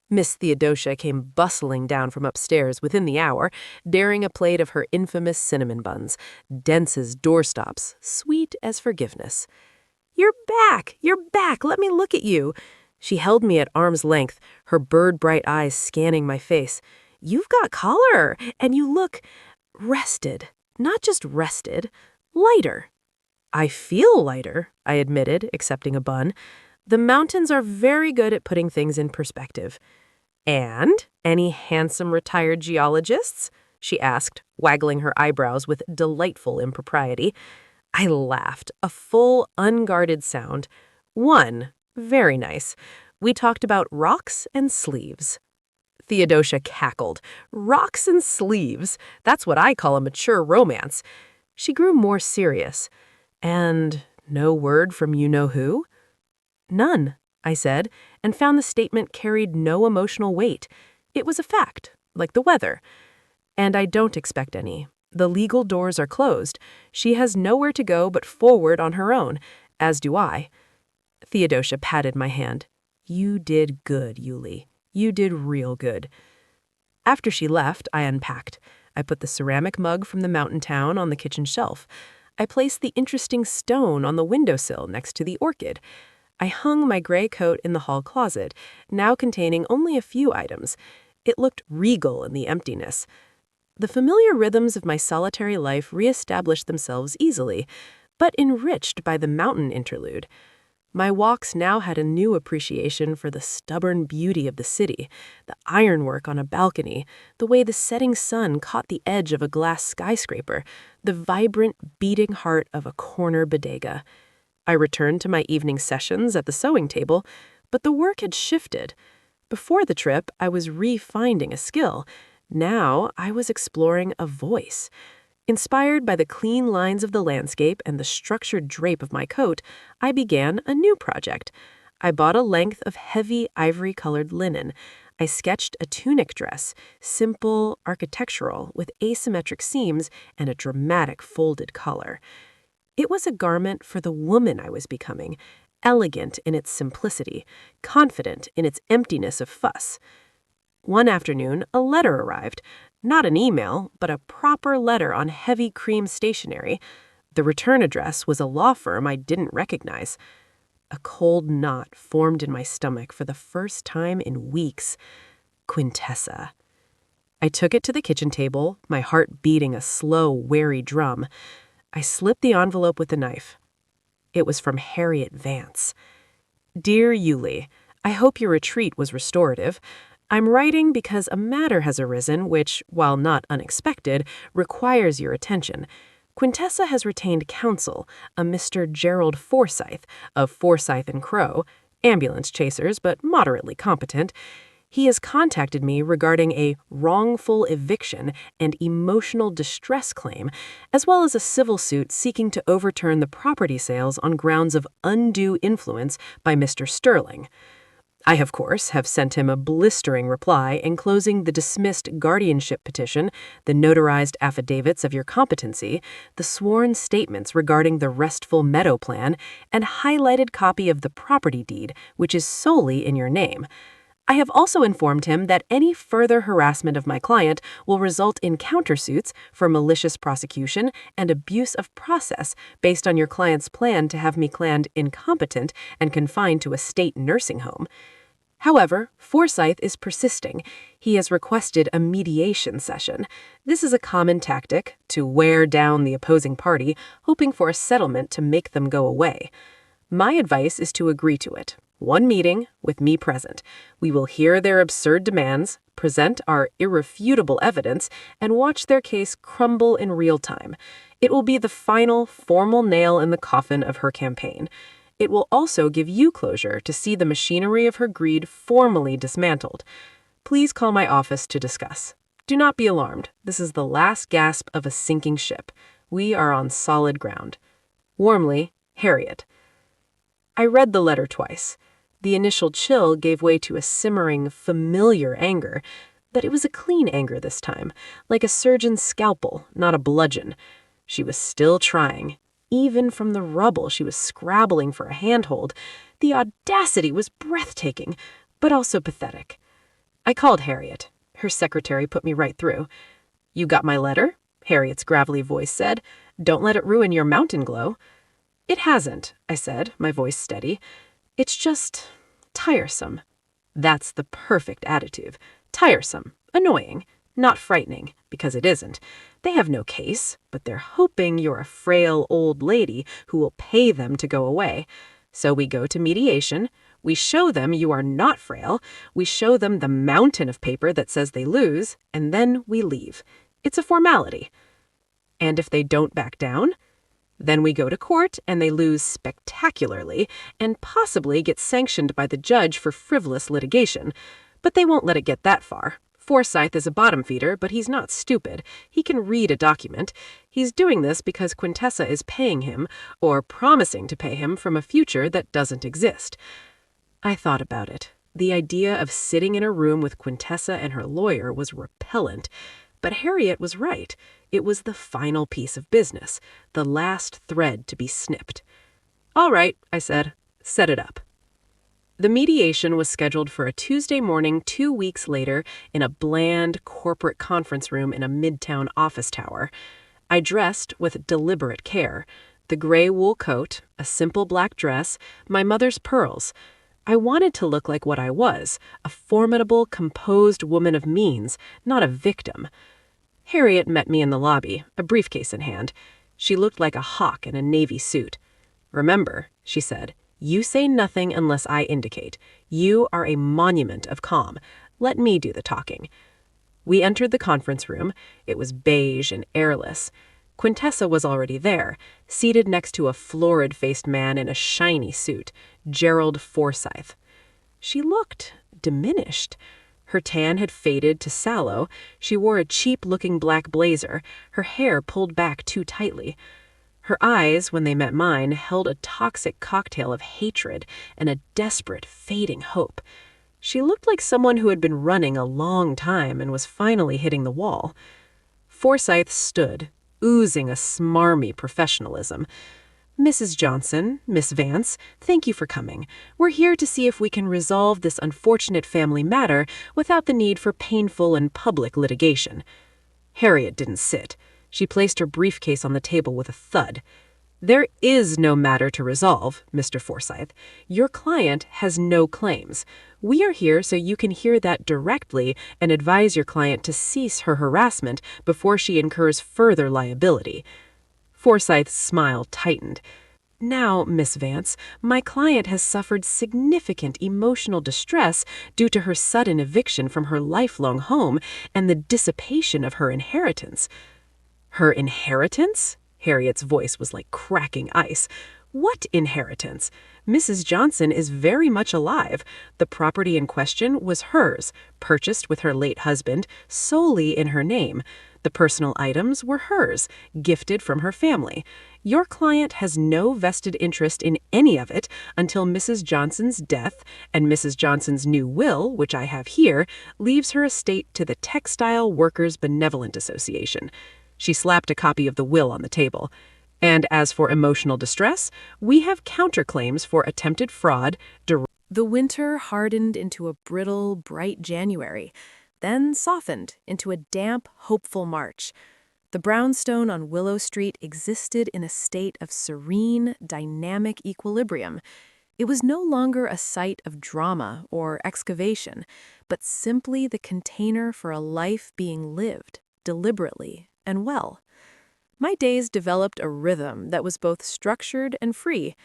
Miss Theodosia came bustling down from upstairs within the hour, bearing a plate of her infamous cinnamon buns, dense as doorstops, sweet as forgiveness. "You're back! You're back! Let me look at you!" She held me at arm's length, her bird-bright eyes scanning my face. "You've got color, and you look rested. Not just rested, lighter." "I feel lighter," I admitted, accepting a bun. "The mountains are very good at putting things in perspective." "And any handsome retired geologists?" she asked, waggling her eyebrows with delightful impropriety. I laughed, a full, unguarded sound. "One. Very nice. We talked about rocks and sleeves." Theodosia cackled. "Rocks and sleeves. That's what I call a mature romance." She grew more serious. "And no word from you-know-who?" "None," I said, and found the statement carried no emotional weight. It was a fact, like the weather. "And I don't expect any. The legal doors are closed. She has nowhere to go but forward on her own, as do I." Theodosia patted my hand. "You did good, Yuli. You did real good." After she left, I unpacked. I put the ceramic mug from the mountain town on the kitchen shelf. I placed the interesting stone on the windowsill next to the orchid. I hung my gray coat in the hall closet, now containing only a few items. It looked regal in the emptiness. The familiar rhythms of my solitary life reestablished themselves easily, but enriched by the mountain interlude. My walks now had a new appreciation for the stubborn beauty of the city, the ironwork on a balcony, the way the setting sun caught the edge of a glass skyscraper, the vibrant, beating heart of a corner bodega. I returned to my evening sessions at the sewing table, but the work had shifted. Before the trip, I was refining a skill. Now I was exploring a voice. Inspired by the clean lines of the landscape and the structured drape of my coat, I began a new project. I bought a length of heavy ivory-colored linen. I sketched a tunic dress, simple, architectural, with asymmetric seams and a dramatic folded collar. It was a garment for the woman I was becoming, elegant in its simplicity, confident in its emptiness of fuss. One afternoon, a letter arrived. Not an email, but a proper letter on heavy cream stationery. The return address was a law firm I didn't recognize. A cold knot formed in my stomach for the first time in weeks. Quintessa. I took it to the kitchen table, my heart beating a slow, wary drum. I slipped the envelope with the knife. It was from Harriet Vance. "Dear Yuli, I hope your retreat was restorative. I'm writing because a matter has arisen which, while not unexpected, requires your attention. Quintessa has retained counsel, a Mr. Gerald Forsyth, of Forsyth and Crow, ambulance chasers but moderately competent. He has contacted me regarding a wrongful eviction and emotional distress claim, as well as a civil suit seeking to overturn the property sales on grounds of undue influence by Mr. Sterling. I, of course, have sent him a blistering reply enclosing the dismissed guardianship petition, the notarized affidavits of your competency, the sworn statements regarding the Restful Meadow Plan, and highlighted copy of the property deed, which is solely in your name. I have also informed him that any further harassment of my client will result in countersuits for malicious prosecution and abuse of process based on your client's plan to have me claimed incompetent and confined to a state nursing home. However, Forsyth is persisting. He has requested a mediation session. This is a common tactic to wear down the opposing party, hoping for a settlement to make them go away. My advice is to agree to it. One meeting, with me present. We will hear their absurd demands, present our irrefutable evidence, and watch their case crumble in real time. It will be the final, formal nail in the coffin of her campaign. It will also give you closure to see the machinery of her greed formally dismantled. Please call my office to discuss. Do not be alarmed. This is the last gasp of a sinking ship. We are on solid ground. Warmly, Harriet. I read the letter twice. The initial chill gave way to a simmering, familiar anger, but it was a clean anger this time, like a surgeon's scalpel, not a bludgeon. She was still trying. Even from the rubble, she was scrabbling for a handhold. The audacity was breathtaking, but also pathetic. I called Harriet. Her secretary put me right through. "You got my letter?" Harriet's gravelly voice said. "Don't let it ruin your mountain glow." "It hasn't," I said, my voice steady. "It's just tiresome." That's the perfect attitude. Tiresome, annoying, not frightening, because it isn't. They have no case, but they're hoping you're a frail old lady who will pay them to go away. So we go to mediation. We show them you are not frail. We show them the mountain of paper that says they lose, and then we leave. It's a formality. And if they don't back down, then we go to court and they lose spectacularly and possibly get sanctioned by the judge for frivolous litigation. But they won't let it get that far. Forsyth is a bottom feeder, but he's not stupid. He can read a document. He's doing this because Quintessa is paying him, or promising to pay him from a future that doesn't exist. I thought about it. The idea of sitting in a room with Quintessa and her lawyer was repellent. But Harriet was right. It was the final piece of business, the last thread to be snipped. "All right," I said. "Set it up." The mediation was scheduled for a Tuesday morning 2 weeks later in a bland corporate conference room in a midtown office tower. I dressed with deliberate care. The gray wool coat, a simple black dress, my mother's pearls. I wanted to look like what I was, a formidable, composed woman of means, not a victim. Harriet met me in the lobby, a briefcase in hand. She looked like a hawk in a navy suit. "Remember," she said, "you say nothing unless I indicate. You are a monument of calm. Let me do the talking." We entered the conference room. It was beige and airless. Quintessa was already there, seated next to a florid-faced man in a shiny suit, Gerald Forsyth. She looked diminished. Her tan had faded to sallow. She wore a cheap-looking black blazer, her hair pulled back too tightly. Her eyes, when they met mine, held a toxic cocktail of hatred and a desperate, fading hope. She looked like someone who had been running a long time and was finally hitting the wall. Forsyth stood, oozing a smarmy professionalism. "Mrs. Johnson, Miss Vance, thank you for coming. We're here to see if we can resolve this unfortunate family matter without the need for painful and public litigation." Harriet didn't sit. She placed her briefcase on the table with a thud. "There is no matter to resolve, Mr. Forsyth. Your client has no claims. We are here so you can hear that directly and advise your client to cease her harassment before she incurs further liability." Forsyth's smile tightened. "Now, Miss Vance, my client has suffered significant emotional distress due to her sudden eviction from her lifelong home and the dissipation of her inheritance." "Her inheritance?" Harriet's voice was like cracking ice. What inheritance? Mrs. Johnson is very much alive. The property in question was hers, purchased with her late husband, solely in her name. The personal items were hers, gifted from her family. Your client has no vested interest in any of it until Mrs. Johnson's death, and Mrs. Johnson's new will, which I have here, leaves her estate to the Textile Workers Benevolent Association. She slapped a copy of the will on the table. And as for emotional distress, we have counterclaims for attempted fraud. The winter hardened into a brittle, bright January, then softened into a damp, hopeful March. The brownstone on Willow Street existed in a state of serene, dynamic equilibrium. It was no longer a site of drama or excavation, but simply the container for a life being lived, deliberately and well. My days developed a rhythm that was both structured and free.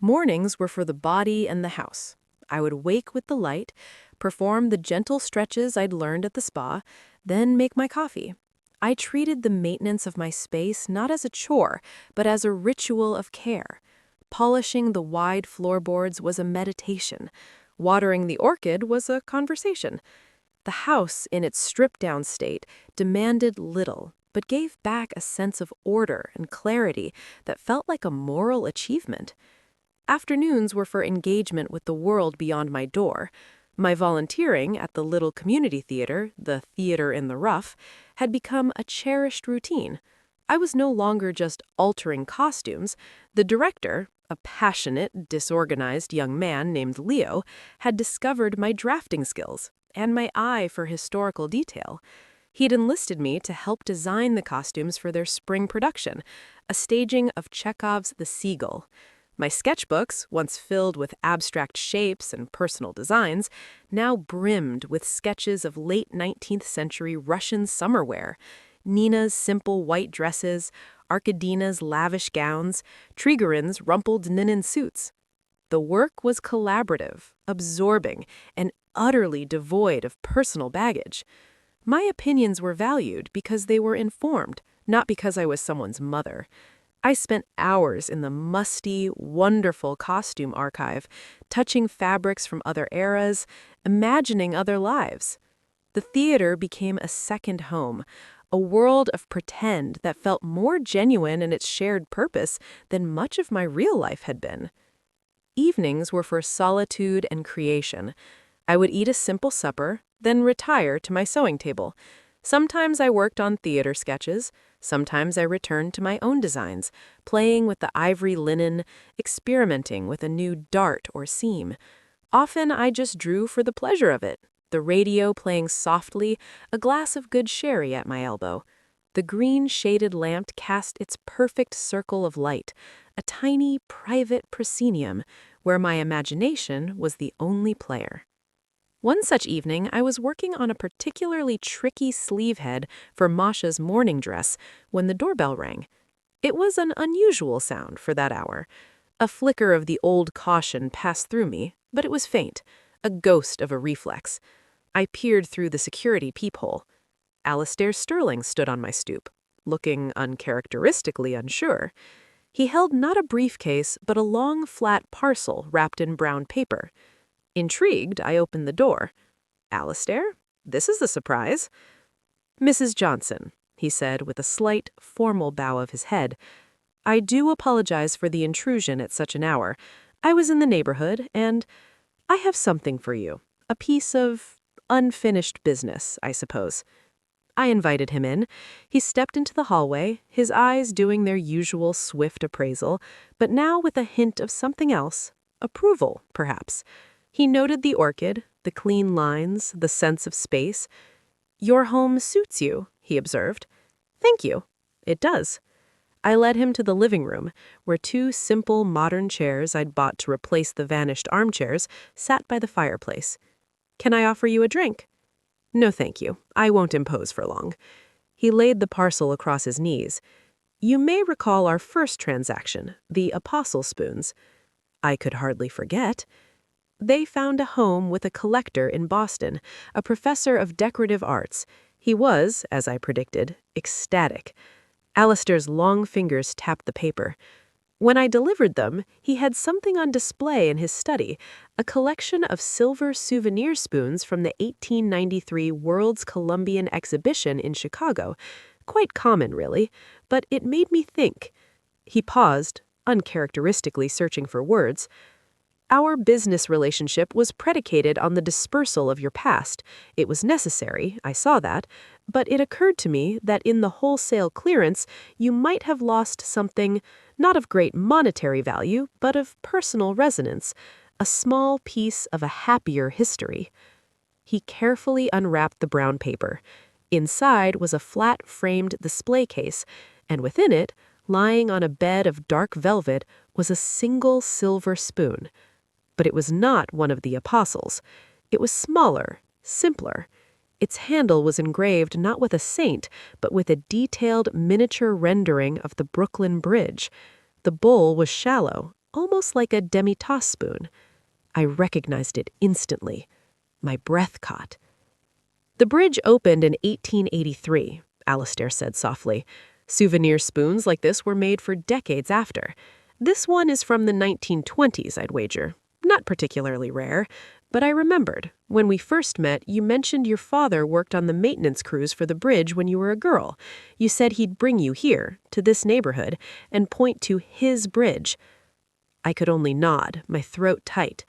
Mornings were for the body and the house. I would wake with the light, perform the gentle stretches I'd learned at the spa, then make my coffee. I treated the maintenance of my space not as a chore, but as a ritual of care. Polishing the wide floorboards was a meditation. Watering the orchid was a conversation. The house, in its stripped-down state, demanded little, but gave back a sense of order and clarity that felt like a moral achievement. Afternoons were for engagement with the world beyond my door. My volunteering at the little community theater, the Theater in the Rough, had become a cherished routine. I was no longer just altering costumes. The director, a passionate, disorganized young man named Leo, had discovered my drafting skills and my eye for historical detail. He'd enlisted me to help design the costumes for their spring production, a staging of Chekhov's The Seagull. My sketchbooks, once filled with abstract shapes and personal designs, now brimmed with sketches of late 19th century Russian summer wear, Nina's simple white dresses, Arkadina's lavish gowns, Trigorin's rumpled linen suits. The work was collaborative, absorbing, and utterly devoid of personal baggage. My opinions were valued because they were informed, not because I was someone's mother. I spent hours in the musty, wonderful costume archive, touching fabrics from other eras, imagining other lives. The theater became a second home, a world of pretend that felt more genuine in its shared purpose than much of my real life had been. Evenings were for solitude and creation. I would eat a simple supper, then retire to my sewing table. Sometimes I worked on theater sketches. Sometimes I returned to my own designs, playing with the ivory linen, experimenting with a new dart or seam. Often I just drew for the pleasure of it, the radio playing softly, a glass of good sherry at my elbow. The green shaded lamp cast its perfect circle of light, a tiny private proscenium where my imagination was the only player. One such evening, I was working on a particularly tricky sleeve head for Masha's morning dress when the doorbell rang. It was an unusual sound for that hour. A flicker of the old caution passed through me, but it was faint, a ghost of a reflex. I peered through the security peephole. Alistair Sterling stood on my stoop, looking uncharacteristically unsure. He held not a briefcase, but a long, flat parcel wrapped in brown paper. Intrigued, I opened the door. "Alistair, this is a surprise." "Mrs. Johnson," he said with a slight, formal bow of his head. "I do apologize for the intrusion at such an hour. I was in the neighborhood, and I have something for you. A piece of unfinished business, I suppose." I invited him in. He stepped into the hallway, his eyes doing their usual swift appraisal, but now with a hint of something else. Approval, perhaps. He noted the orchid, the clean lines, the sense of space. "Your home suits you," he observed. "Thank you. It does." I led him to the living room, where two simple modern chairs I'd bought to replace the vanished armchairs sat by the fireplace. "Can I offer you a drink?" "No, thank you. I won't impose for long." He laid the parcel across his knees. "You may recall our first transaction, the apostle spoons." I could hardly forget. They found a home with a collector in Boston, a professor of decorative arts. He was, as I predicted, ecstatic. Alistair's long fingers tapped the paper. When I delivered them, he had something on display in his study, a collection of silver souvenir spoons from the 1893 World's Columbian Exhibition in Chicago. Quite common, really, but it made me think. He paused, uncharacteristically searching for words. Our business relationship was predicated on the dispersal of your past. It was necessary, I saw that, but it occurred to me that in the wholesale clearance, you might have lost something, not of great monetary value, but of personal resonance, a small piece of a happier history. He carefully unwrapped the brown paper. Inside was a flat-framed display case, and within it, lying on a bed of dark velvet, was a single silver spoon. But it was not one of the apostles. It was smaller, simpler. Its handle was engraved not with a saint, but with a detailed miniature rendering of the Brooklyn Bridge. The bowl was shallow, almost like a demi-tasse spoon. I recognized it instantly. My breath caught. The bridge opened in 1883, Alistair said softly. Souvenir spoons like this were made for decades after. This one is from the 1920s, I'd wager. Not particularly rare, but I remembered. When we first met, you mentioned your father worked on the maintenance crews for the bridge when you were a girl. You said he'd bring you here, to this neighborhood, and point to his bridge. I could only nod, my throat tight.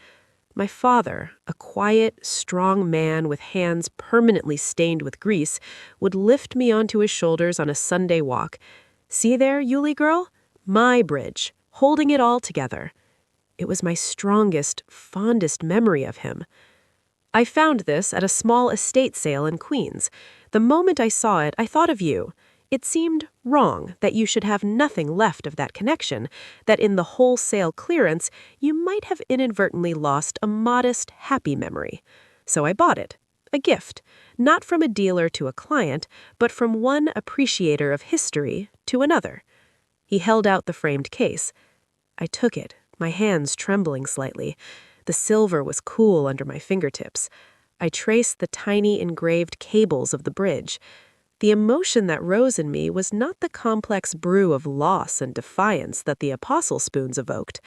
My father, a quiet, strong man with hands permanently stained with grease, would lift me onto his shoulders on a Sunday walk. See there, Yulie girl? My bridge, holding it all together. It was my strongest, fondest memory of him. I found this at a small estate sale in Queens. The moment I saw it, I thought of you. It seemed wrong that you should have nothing left of that connection, that in the wholesale clearance you might have inadvertently lost a modest, happy memory. So I bought it, a gift, not from a dealer to a client, but from one appreciator of history to another. He held out the framed case. I took it, my hands trembling slightly. The silver was cool under my fingertips. I traced the tiny engraved cables of the bridge. The emotion that rose in me was not the complex brew of loss and defiance that the apostle spoons evoked.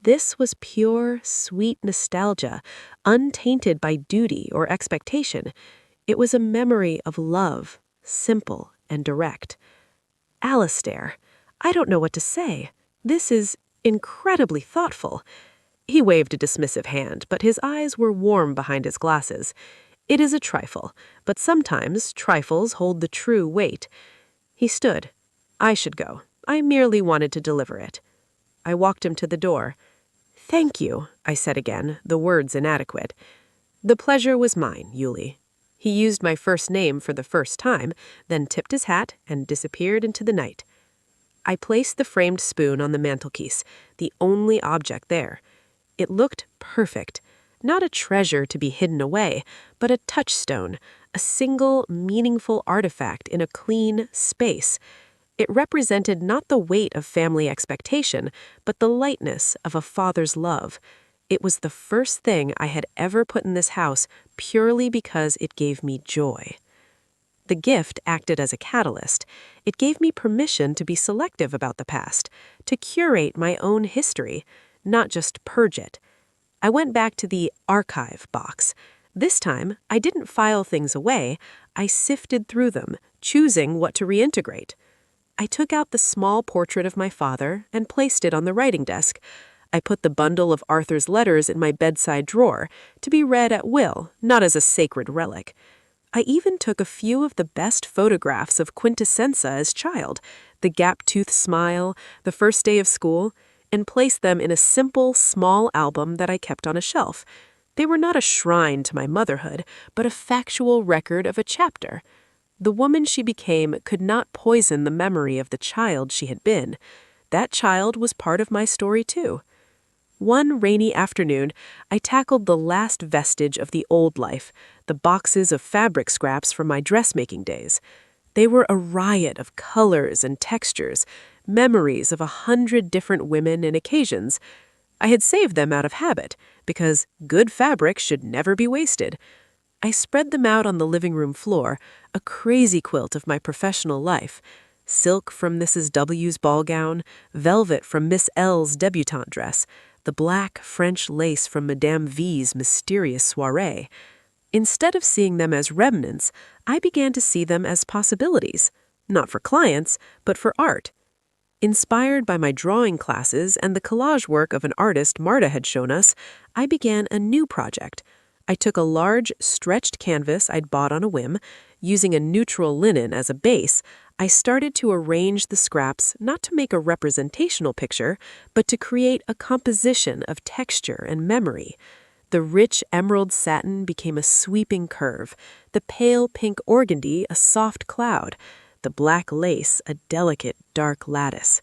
This was pure, sweet nostalgia, untainted by duty or expectation. It was a memory of love, simple and direct. Alistair, I don't know what to say. This is incredibly thoughtful. He waved a dismissive hand, but his eyes were warm behind his glasses. It is a trifle, but sometimes trifles hold the true weight. He stood. I should go. I merely wanted to deliver it. I walked him to the door. Thank you, I said again, the words inadequate. The pleasure was mine, Yulie. He used my first name for the first time, then tipped his hat and disappeared into the night. I placed the framed spoon on the mantelpiece, the only object there. It looked perfect, not a treasure to be hidden away, but a touchstone, a single, meaningful artifact in a clean space. It represented not the weight of family expectation, but the lightness of a father's love. It was the first thing I had ever put in this house purely because it gave me joy. The gift acted as a catalyst. It gave me permission to be selective about the past, to curate my own history, not just purge it. I went back to the archive box. This time, I didn't file things away. I sifted through them, choosing what to reintegrate. I took out the small portrait of my father and placed it on the writing desk. I put the bundle of Arthur's letters in my bedside drawer, to be read at will, not as a sacred relic. I even took a few of the best photographs of Quintessenza as child, the gap-toothed smile, the first day of school, and placed them in a simple, small album that I kept on a shelf. They were not a shrine to my motherhood, but a factual record of a chapter. The woman she became could not poison the memory of the child she had been. That child was part of my story, too. One rainy afternoon, I tackled the last vestige of the old life, the boxes of fabric scraps from my dressmaking days. They were a riot of colors and textures, memories of 100 different women and occasions. I had saved them out of habit, because good fabric should never be wasted. I spread them out on the living room floor, a crazy quilt of my professional life. Silk from Mrs. W's ball gown, velvet from Miss L's debutante dress, the black French lace from Madame V's mysterious soiree. Instead of seeing them as remnants, I began to see them as possibilities, not for clients, but for art. Inspired by my drawing classes and the collage work of an artist Marta had shown us, I began a new project. I took a large, stretched canvas I'd bought on a whim. Using a neutral linen as a base, I started to arrange the scraps not to make a representational picture, but to create a composition of texture and memory. The rich emerald satin became a sweeping curve, the pale pink organdy a soft cloud, the black lace a delicate dark lattice.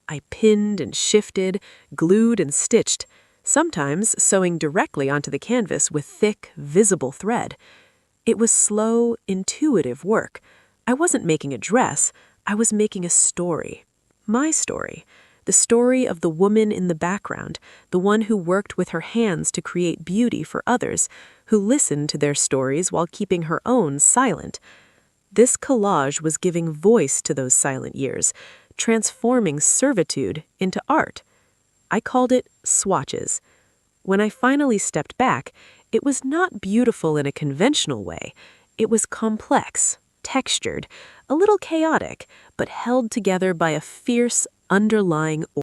I pinned and shifted, glued and stitched, sometimes sewing directly onto the canvas with thick, visible thread. It was slow, intuitive work. I wasn't making a dress, I was making a story. My story. The story of the woman in the background, the one who worked with her hands to create beauty for others, who listened to their stories while keeping her own silent. This collage was giving voice to those silent years, transforming servitude into art. I called it swatches. When I finally stepped back, it was not beautiful in a conventional way. It was complex, textured, a little chaotic, but held together by a fierce underlying